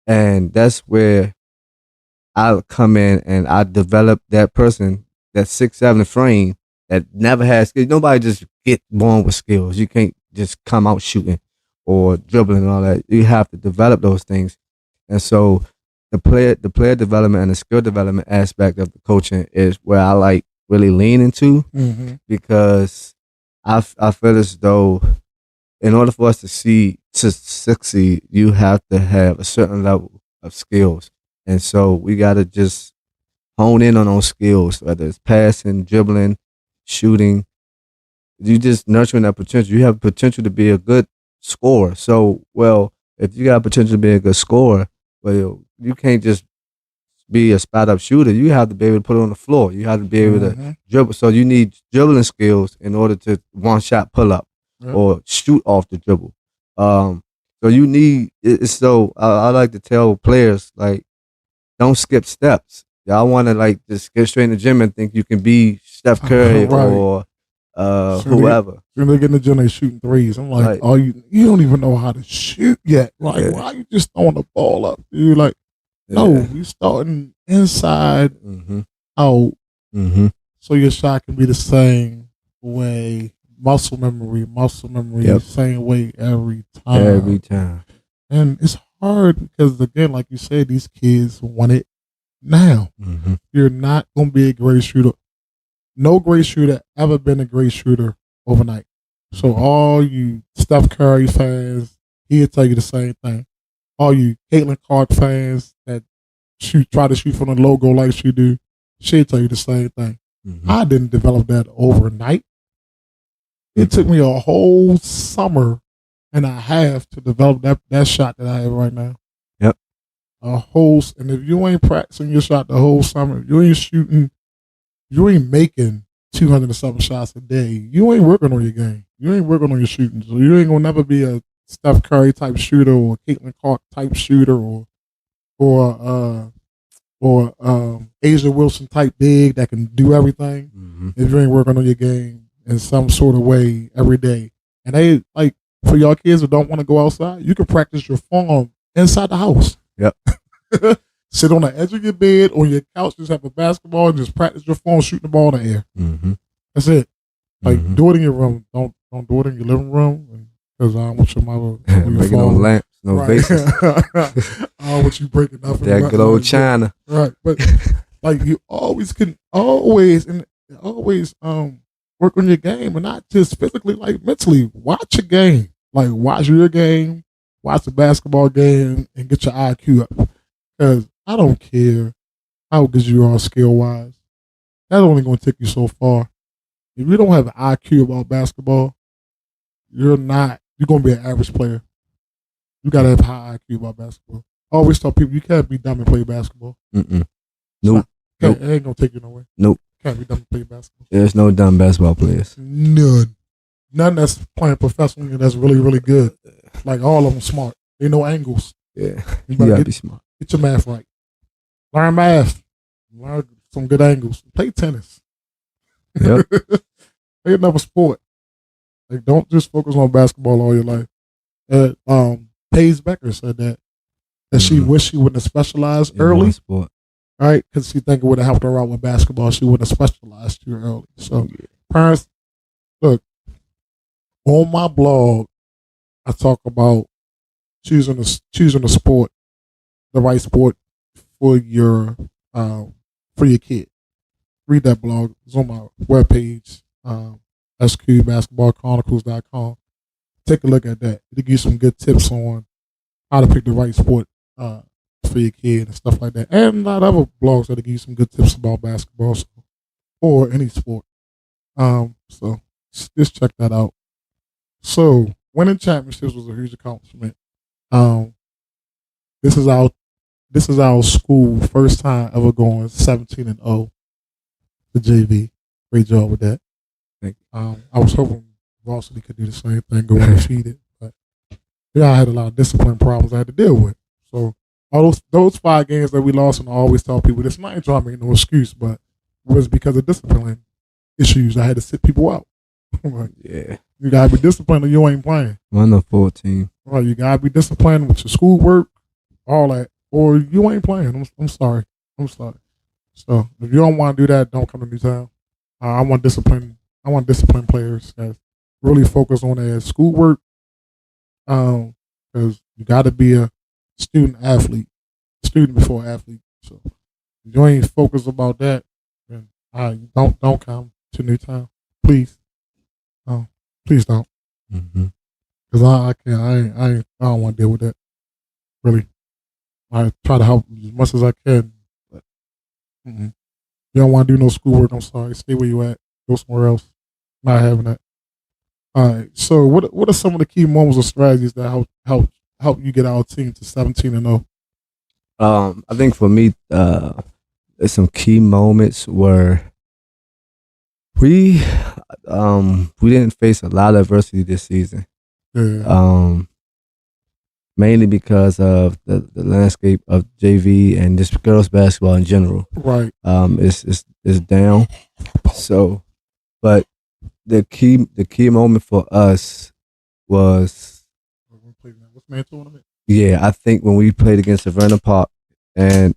and that's where I come in and I develop that person, that 6'7" frame, that never has skills. Nobody just get born with skills. You can't just come out shooting or dribbling and all that. You have to develop those things. And so the player development and the skill development aspect of the coaching is where I like really lean into, because I feel as though in order for us to succeed, you have to have a certain level of skills. And so we got to just hone in on those skills, whether it's passing, dribbling, shooting. You just nurturing that potential. You have potential to be a good scorer. So, well, if you got potential to be a good scorer, well, you can't just be a spot up shooter. You have to be able to put it on the floor. You have to be able to dribble. So you need dribbling skills in order to one shot pull up or shoot off the dribble. So you need it's so I like to tell players, like, don't skip steps. Y'all want to like just get straight in the gym and think you can be Steph Curry or whoever. When they get in the gym, they shooting threes. I'm like, oh, you don't even know how to shoot yet. Like, why you just throwing the ball up? You like, no, you starting inside, out, so your shot can be the same way. Muscle memory, same way every time. And it's hard because, again, like you said, these kids want it now. You're not going to be a great shooter. No great shooter ever been a great shooter overnight. So all you Steph Curry fans, he'll tell you the same thing. All you Caitlin Clark fans that try to shoot from the logo like she do, she'll tell you the same thing. I didn't develop that overnight. It took me a whole summer and a half to develop that shot that I have right now. Yep. And if you ain't practicing your shot the whole summer, you ain't shooting, you ain't making 200 and something shots a day, you ain't working on your game. You ain't working on your shooting. So you ain't gonna never be a Steph Curry type shooter or a Caitlin Clark type shooter or Asia Wilson type big that can do everything if you ain't working on your game in some sort of way every day. And they, like, for y'all kids who don't want to go outside, you can practice your form inside the house. Yep. Sit on the edge of your bed or your couch, just have a basketball and just practice your form shooting the ball in the air. That's it. Like, do it in your room. Don't do it in your living room, because I don't want your mother making no lamps, no vases. I don't want you breaking up. That good old China. Right. But like, you always work on your game, and not just physically, like mentally. Watch a game. Like, watch your game, watch the basketball game, and get your IQ up. Because I don't care how good you are skill-wise. That's only going to take you so far. If you don't have an IQ about basketball, you're going to be an average player. You got to have high IQ about basketball. I always tell people, you can't be dumb and play basketball. Nope. It ain't going to take you nowhere. Nope. Can't be dumb and play basketball. There's no dumb basketball players. None that's playing professionally that's really, really good. Like, all of them smart. They know angles. Yeah. You got to be smart. Get your math right. Learn math. Learn some good angles. Play tennis. Yep. Play another sport. Like, don't just focus on basketball all your life. Paige Becker said that she wished she wouldn't have specialized early. Sport. Right? Because she think it would have helped her out with basketball. She wouldn't have specialized too early. So, parents, look, on my blog, I talk about choosing a sport, the right sport for your kid. Read that blog. It's on my webpage, sqbasketballchronicles.com. Take a look at that. It'll give you some good tips on how to pick the right sport for your kid and stuff like that. And a lot of other blogs that'll give you some good tips about basketball or any sport. So just check that out. So, winning championships was a huge accomplishment. This is our school first time ever going 17-0 to JV. Great job with that. I was hoping varsity could do the same thing, go undefeated, but I had a lot of discipline problems I had to deal with. So all those 5 games that we lost, and I always tell people this, not trying to make no excuse, but it was because of discipline issues. I had to sit people out. Like, yeah, you gotta be disciplined or you ain't playing. 1 of 14. Right, you gotta be disciplined with your schoolwork, all that, or you ain't playing. I'm sorry. So if you don't want to do that, don't come to Newtown. I want discipline. I want disciplined players that really focus on their schoolwork. Because you got to be a student athlete, student before athlete. So if you ain't focused about that, then don't come to Newtown, please. Um, please don't, Mm-hmm. because I can't. I don't want to deal with that. Really, I try to help as much as I can, but mm-mm. You don't want to do no schoolwork. I'm sorry. Stay where you at. Go somewhere else. Not having that. All right. So what are some of the key moments or strategies that help you get our team to 17-0? I think for me, there's some key moments where we we didn't face a lot of adversity this season. Yeah. Mainly because of the landscape of JV and just girls basketball in general. Right. Is down. So, but the key moment for us was, What's man tournament? yeah, I think when we played against Savannah Park and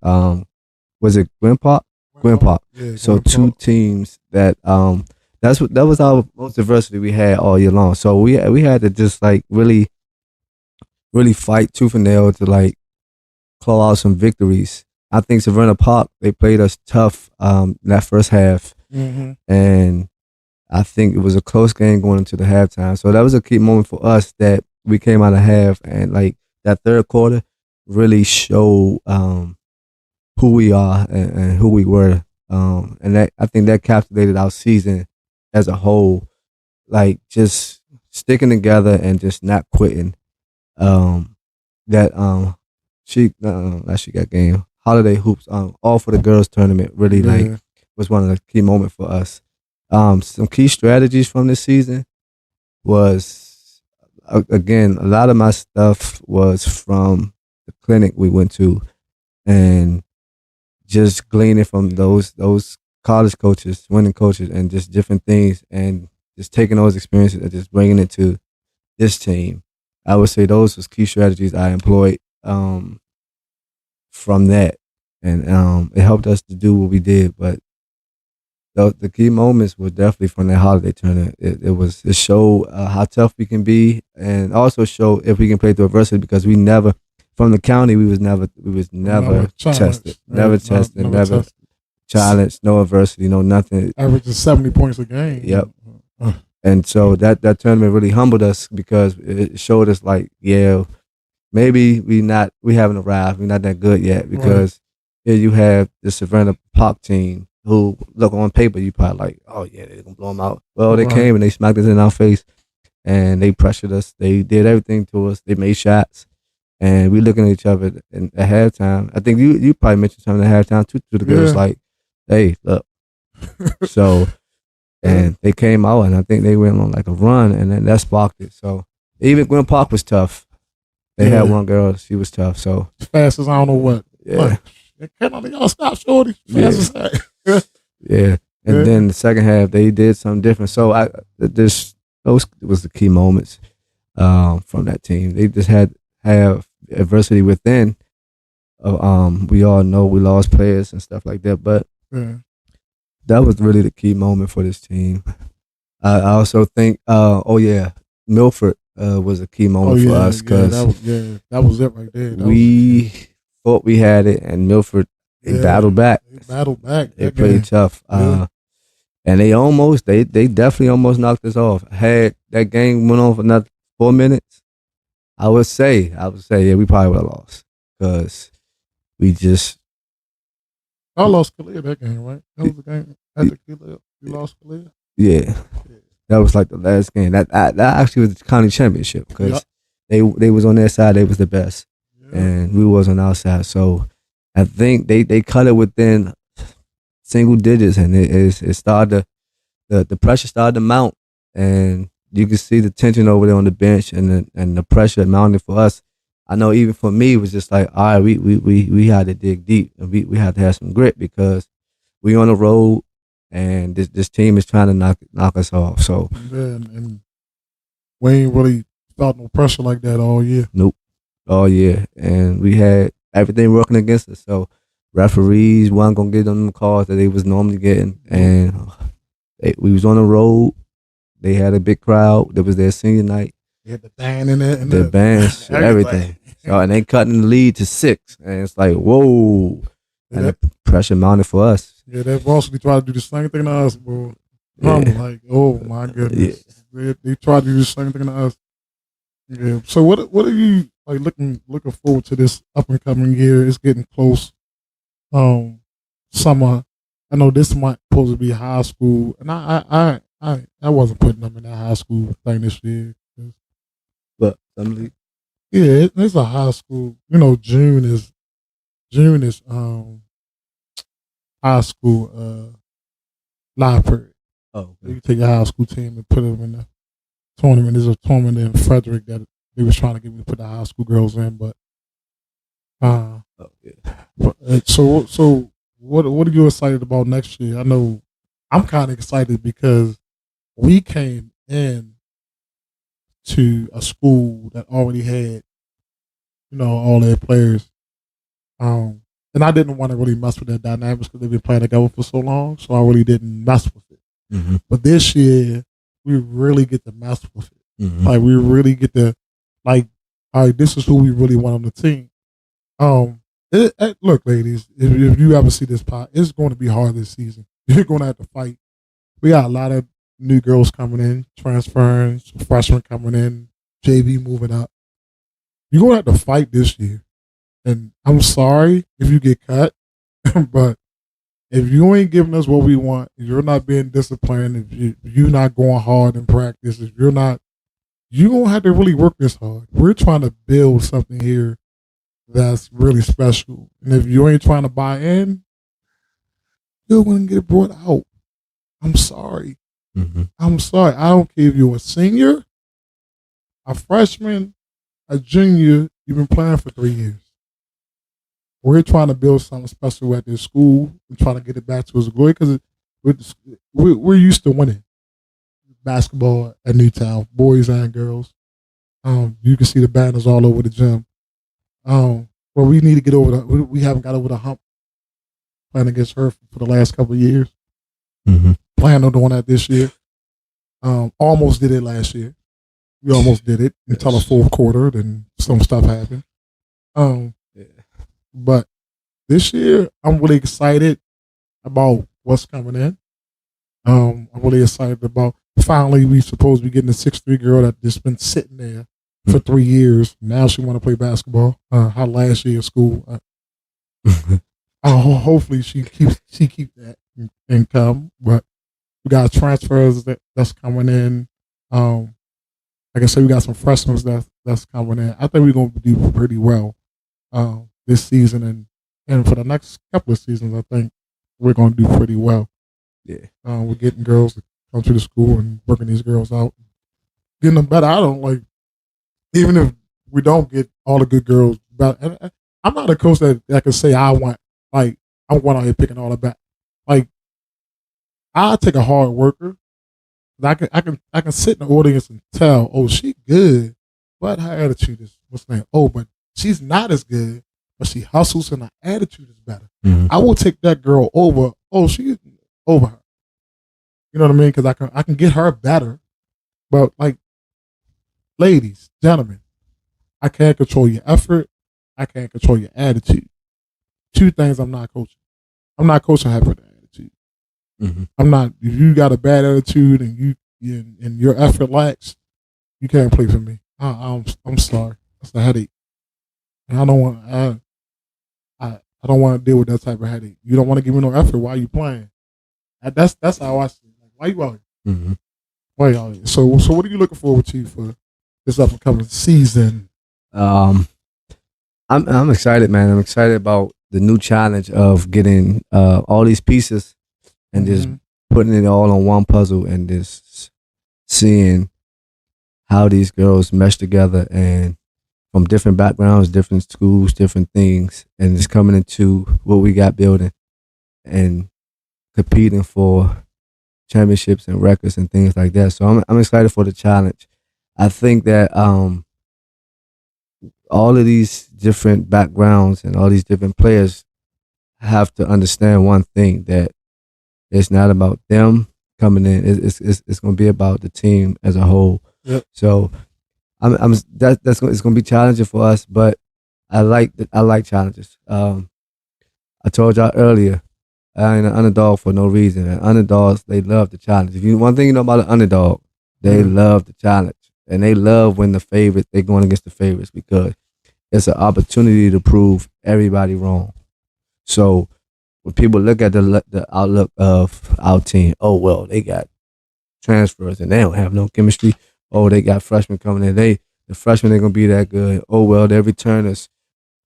was it Gwen Park? Gwen Park. Yeah, So Gwen two Park. teams that that was our most adversity we had all year long. So we had to just like really fight tooth and nail to like claw out some victories. I think Savannah Park, they played us tough that first half, Mm-hmm. and I think it was a close game going into the halftime. So that was a key moment for us that we came out of half and like that third quarter really showed who we are and who we were, and that I think that captivated our season as a whole, like just sticking together and just not quitting. That she got game holiday hoops all for the girls tournament really like was one of the key moments for us. Some key strategies from this season was again a lot of my stuff was from the clinic we went to and just gleaning from those college coaches, winning coaches, and just different things, and just taking those experiences and just bringing it to this team. I would say those was key strategies I employed from that, and it helped us to do what we did. But the key moments were definitely from that holiday tournament. It showed how tough we can be, and also showed if we can play through adversity because we never from the county we was never tested, never tested, never challenged, no adversity, no nothing. Averaging 70 points a game. Yep. And so that tournament really humbled us because it showed us like, yeah, maybe we haven't arrived. We're not that good yet because here you have the Savannah Park team who look on paper you probably like, oh yeah, they're gonna blow them out. Well, they came and they smacked us in our face and they pressured us. They did everything to us. They made shots. And we looking at each other at halftime. I think you probably mentioned something at halftime too to the girls like, hey, look. So and they came out and I think they went on like a run and then that sparked it. So even Gwen Park was tough. They had one girl, she was tough. So fast as I don't know what. Yeah. Can y'all stop shorty? Fast as that. Yeah. And then the second half they did something different. So those was the key moments from that team. They just have adversity within. We all know we lost players and stuff like that, but that was really the key moment for this team. I also think, Milford was a key moment for us because that was it right there. We thought we had it, and Milford they battled back. They played tough, and they definitely almost knocked us off. Had that game went on for another 4 minutes, I would say, yeah, we probably would have lost because we just. I lost Kalia that game, right? That was the game after Kalia. You lost Kalia? Yeah. That was like the last game. That actually was the county championship because they was on their side. They was the best, and we was on our side. So I think they cut it within single digits, and it started the pressure started to mount, and you could see the tension over there on the bench, and the pressure mounting for us. I know even for me, it was just like, all right, we had to dig deep, and we had to have some grit because we on the road, and this team is trying to knock us off. So and we ain't really felt no pressure like that all year. Nope, all year, and we had everything working against us. So referees weren't gonna get them the calls that they was normally getting, and We was on the road. They had a big crowd. That was their senior night. They had the band in it and The bands, everything. So, and they cutting the lead to 6, and it's like whoa, and the pressure mounted for us. Yeah, that varsity tried to do the same thing to us, bro. I'm like, oh my goodness, they tried to do the same thing to us. Yeah. So what are you like looking forward to this up and coming year? It's getting close. Summer. I know this might supposed to be high school, and I wasn't putting them in that high school thing this year. But some Yeah, it's a high school. You know, June is high school live period. oh, So you take your high school team and put them in the tournament. There's a tournament in Frederick that they was trying to get me to put the high school girls in, but oh yeah. so what are you excited about next year? I know I'm kind of excited because we came in to a school that already had, you know, all their players. And I didn't want to really mess with their dynamics because they've been playing together for so long, so I really didn't mess with it. Mm-hmm. But this year, we really get to mess with it. Mm-hmm. Like we really get to, like, all right, this is who we really want on the team. Look, ladies, if you ever see this pot, it's going to be hard this season. You're going to have to fight. We got a lot of new girls coming in, transferring, some freshmen coming in, JV moving up. You're going to have to fight this year. And I'm sorry if you get cut, but if you ain't giving us what we want, if you're not being disciplined, if you're not going hard in practice, if you're not, you're going to have to really work this hard. We're trying to build something here that's really special. And if you ain't trying to buy in, you're going to get brought out. I'm sorry. Mm-hmm. I'm sorry. I don't care if you're a senior, a freshman, a junior, you've been playing for 3 years. We're trying to build something special at this school and trying to get it back to its glory because we're used to winning basketball at Newtown, boys and girls. You can see the banners all over the gym. But we need to get over we haven't got over the hump playing against her for the last couple of years. Mm-hmm. Plan on doing that this year. Almost did it last year. We almost did it until the fourth quarter. Then some stuff happened. But this year, I'm really excited about what's coming in. I'm really excited about finally we supposed to be getting a 6'3" girl that just been sitting there for 3 years. Now she want to play basketball. Her last year of school. Hopefully she keep that and come. But we got transfers that's coming in. Like I said, we got some freshmen that's coming in. I think we're gonna do pretty well this season and for the next couple of seasons. I think we're gonna do pretty well. Yeah, we're getting girls to come to the school and working these girls out, getting them better. I don't like even if we don't get all the good girls better. And I'm not a coach that can say I want out here picking all the back. Like I take a hard worker. I can sit in the audience and tell, oh, she good, but her attitude is what's the name? Oh, but she's not as good, but she hustles and her attitude is better. Mm-hmm. I will take that girl over. Oh, she's over her. You know what I mean? Because I can get her better. But like, ladies, gentlemen, I can't control your effort. I can't control your attitude. 2 things I'm not coaching. I'm not coaching effort and attitude. Mm-hmm. I'm not. If you got a bad attitude and and your effort lacks, you can't play for me. I'm sorry. That's a headache, and I don't want. I don't want to deal with that type of headache. You don't want to give me no effort while you playing. That's how I see it. Like, why you out here? Mm-hmm. Why you out here? So what are you looking forward to for this up and coming season? I'm excited, man. I'm excited about the new challenge of getting all these pieces and just putting it all on one puzzle and just seeing how these girls mesh together and from different backgrounds, different schools, different things, and just coming into what we got building and competing for championships and records and things like that. So I'm excited for the challenge. I think that all of these different backgrounds and all these different players have to understand one thing, that it's not about them coming in. It's going to be about the team as a whole. Yep. So it's going to be challenging for us, but I like challenges. I told y'all earlier, I ain't an underdog for no reason. And underdogs, they love the challenge. One thing you know about an underdog, they love the challenge, and they love when they're going against the favorites because it's an opportunity to prove everybody wrong. So when people look at the outlook of our team, oh well, they got transfers and they don't have no chemistry. Oh, they got freshmen coming in. The freshmen ain't gonna be that good. Oh well, their returners,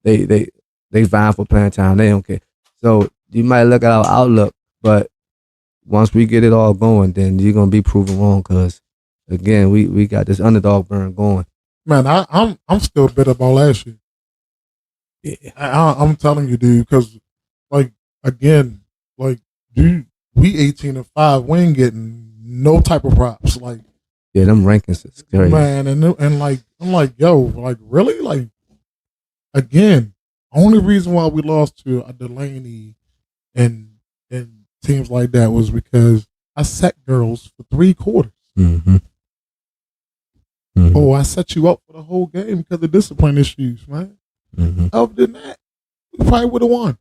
they vying for playing time. They don't care. So you might look at our outlook, but once we get it all going, then you're gonna be proven wrong. Cause again, we got this underdog burn going. Man, I'm still bitter about last year. Yeah, I'm telling you, dude, because like again, like dude, we 18-5. We ain't getting no type of props. Like yeah, them rankings is crazy, man, and like I'm like, yo, like really, like again, only reason why we lost to a Delaney and teams like that was because I set girls for 3 quarters. Mm-hmm. Mm-hmm. Oh, I set you up for the whole game because of discipline issues, man. Mm-hmm. Other than that, we probably would have won.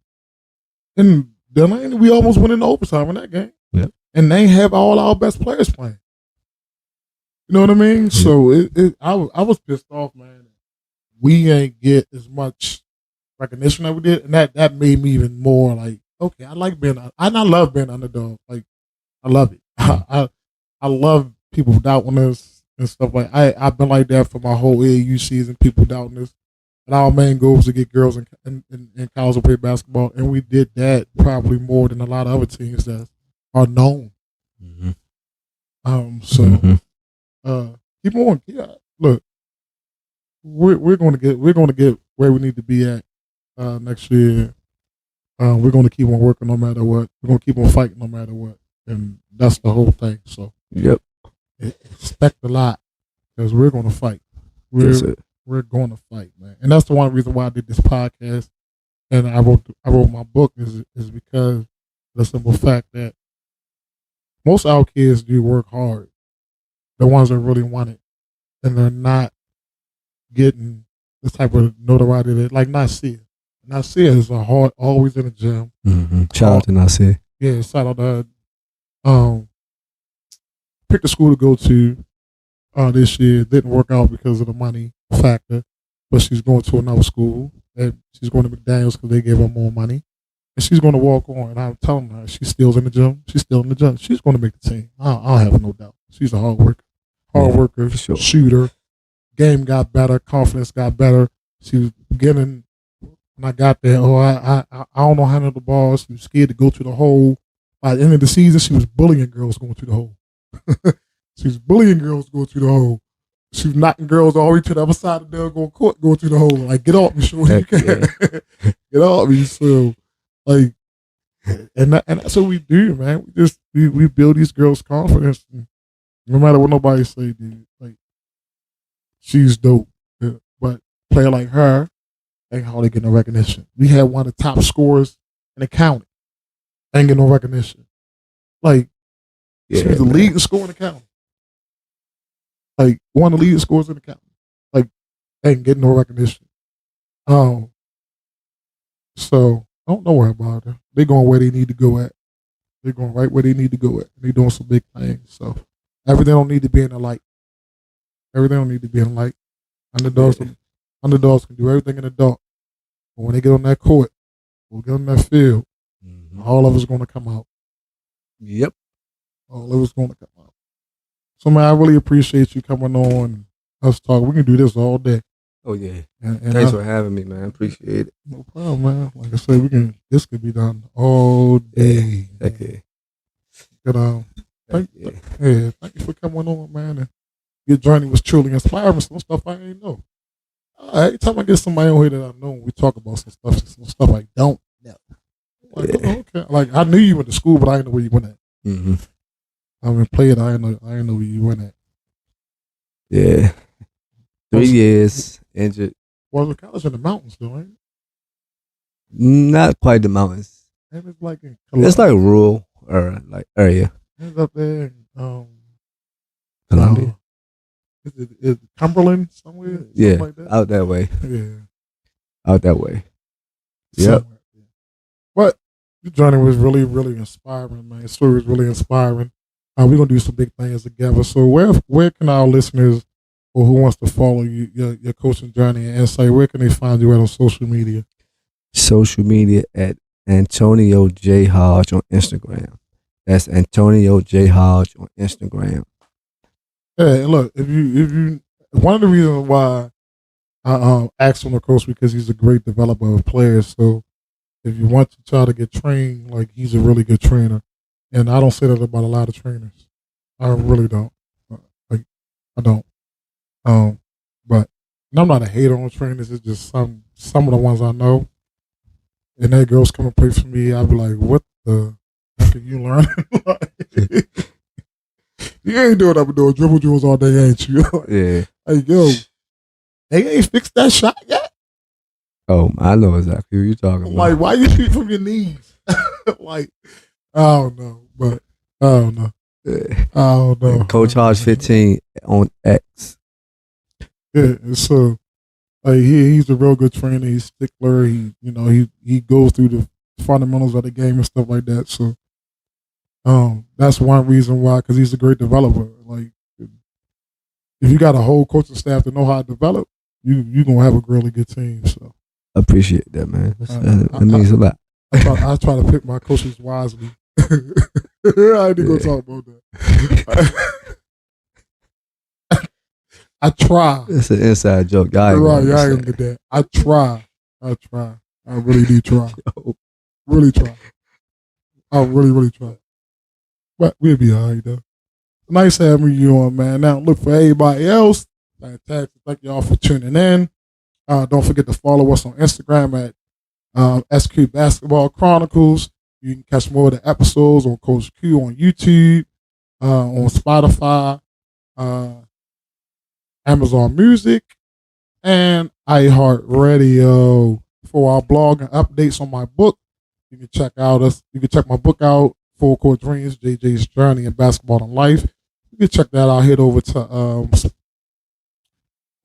And Delaney, we almost went into overtime in that game. Yep. And they have all our best players playing. You know what I mean? Yep. So I was pissed off, man. We ain't get as much recognition that we did, and that made me even more like, okay, I love being underdog. Like, I love it. I love people doubting us and stuff like. I've been like that for my whole AAU season. People doubting us, and our main goal was to get girls in college to play basketball, and we did that probably more than a lot of other teams that are known. Mm-hmm. Keep on. Yeah, look, we're going to get where we need to be at next year. We're going to keep on working no matter what. We're going to keep on fighting no matter what, and that's the whole thing. So, yep, expect a lot because we're going to fight. We're going to fight, man, and that's the one reason why I did this podcast. And I wrote my book is because of the simple fact that most of our kids do work hard, the ones that really want it, and they're not getting the type of notoriety that, like Nasir. Nasir is always in the gym. Mm-hmm. Shout out to Nasir. Yeah, shout out to picked a school to go to this year. Didn't work out because of the money factor, but she's going to another school. And she's going to McDaniels because they gave her more money. And she's going to walk on. And I'm telling her, she's still in the gym. She's going to make the team. I'll have no doubt. She's a hard worker, sure. Shooter. Game got better. Confidence got better. She was beginning, when I got there, I don't know how to handle the ball. She was scared to go to the hole. By the end of the season, she was bullying girls going to the hole. She was bullying girls going to the hole. She was knocking girls all the way to the other side of the doggone court, going to the hole. Like, get off me, sure you can. Yeah. Get off me. So, like, and that's what we do, man. We build these girls' confidence. And no matter what nobody say, dude, like, she's dope. Yeah. But player like her ain't hardly get no recognition. We had one of the top scorers in the county. Ain't get no recognition. Like, she was the leading scorer in the county. Like, one of the leading scorers in the county. Like, ain't getting no recognition. So I don't know where about her. They going where they need to go at. They're going right where they need to go at. They doing some big things. So everything don't need to be in the light. Everything don't need to be in the light. Underdogs can do everything in the dark. But when they get on that court, we'll get on that field, all of us going to come out. Yep. All of us going to come out. So, man, I really appreciate you coming on and us talking. We can do this all day. Oh, yeah. And thanks for having me, man. Appreciate it. No problem, man. Like I said, this could be done all day. Yeah. Okay. But, thank you for coming on, man. And your journey was truly inspiring. Some stuff I ain't know. Every time I get somebody on here that I know, we talk about some stuff I don't know. Like, okay. Like, I knew you went to school, but I didn't know where you went at. Mm-hmm. I mean, played. I didn't know where you went at. Yeah. 3 years injured. Well, the college in the mountains, though, ain't it? Not quite the mountains. And it's like it's like rural or like area. He's up there. Columbia. Is it Cumberland somewhere? Yeah, Like that? out that way. Yeah. Out that way. Yep. Somewhere. But the journey was really, really inspiring, man. The story was really inspiring. We're gonna do some big things together. So where can our listeners or who wants to follow you, your coaching journey and insight, where can they find you at on social media? Social media at Antonio J. Hodge on Instagram. That's Antonio J. Hodge on Instagram. Yeah, and look, if you one of the reasons why I asked him to coach because he's a great developer of players. So if you want to try to get trained, like he's a really good trainer, and I don't say that about a lot of trainers. I really don't. Like I don't. But and I'm not a hater on trainers. It's just some of the ones I know, and that girls come and play for me. I'd be like, what the heck are you learning? Like, you ain't doing up and doing dribble drills all day, ain't you? Yeah. Like, yo, they ain't fixed that shot yet. Oh, I know exactly what you're talking about. Like, why you shoot from your knees? Like, I don't know, but I don't know. I don't know. Coach Hodge 15 on X. Yeah, and so like he's a real good trainer. He's stickler. He goes through the fundamentals of the game and stuff like that. So that's one reason why, because he's a great developer. Like if you got a whole coaching staff that know how to develop, you gonna have a really good team. So appreciate that, man. That means a lot. I try to pick my coaches wisely. I ain't gonna talk about that. I try. It's an inside joke. Y'all right, y'all ain't gonna get that. I try. I really do try. Really try. I really try. But we'll be all right, though. Nice having you on, man. Now, look, for everybody else, fantastic. Thank you all for tuning in. Don't forget to follow us on Instagram at SQ Basketball Chronicles. You can catch more of the episodes on Coach Q on YouTube, on Spotify, Amazon Music, and iHeartRadio. For our blog and updates on my book, you can check my book out, Full Court Dreams, JJ's Journey in Basketball and Life. You can check that out. Head over to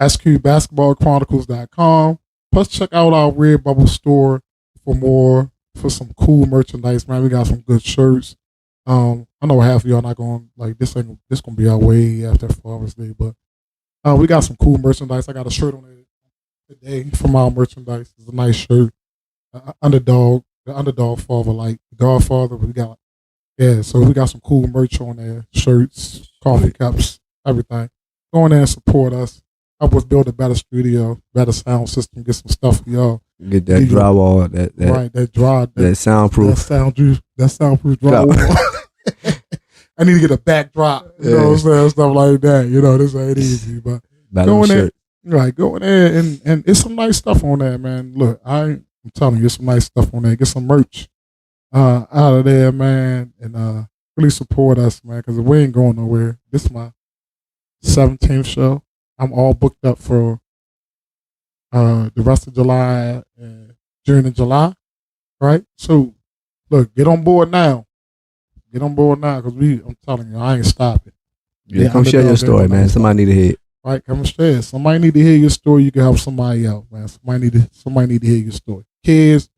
SQBasketballChronicles.com. Plus, check out our Redbubble store for some cool merchandise, man. We got some good shirts. I know half of y'all not going like this gonna be our way after Father's Day, but we got some cool merchandise. I got a shirt on it today from our merchandise. It's a nice shirt. The underdog father, like the Godfather. So we got some cool merch on there, shirts, coffee cups, everything. Go in there and support us. Help us build a better studio, better sound system, get some stuff for y'all. Get that drywall, that soundproof. That soundproof drywall. I need to get a backdrop, you know what I'm saying? Stuff like that. You know, this ain't easy, but go in there. Right, go in there and it's some nice stuff on there, man. Look, I'm telling you, it's some nice stuff on there. Get some merch out of there, man, and really support us, man, because we ain't going nowhere. This is my 17th show. I'm all booked up for the rest of July and June and July, right? So, look, get on board now. Get on board now, because I'm telling you, I ain't stopping. Yeah, come share your story, man. Somebody need to hear it. Right, come and share. Somebody need to hear your story. You can help somebody out, man. Somebody need to hear your story. Kids,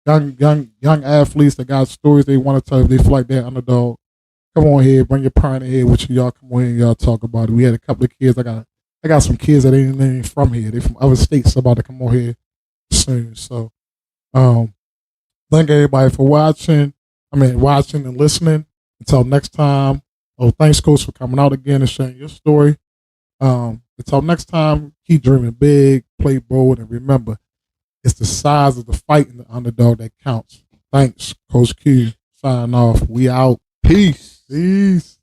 young athletes that got stories they want to tell. If they feel like they're underdog, come on here. Bring your parent in here with you. Y'all come on here and y'all talk about it. We had a couple of kids. I got some kids that ain't from here. They from other states about to come on here soon. So, thank everybody for watching and listening. Until next time. Oh, thanks, Coach, for coming out again and sharing your story. Until next time, keep dreaming big, play bold, and remember, it's the size of the fight in the underdog that counts. Thanks, Coach Q. Sign off. We out. Peace. Peace.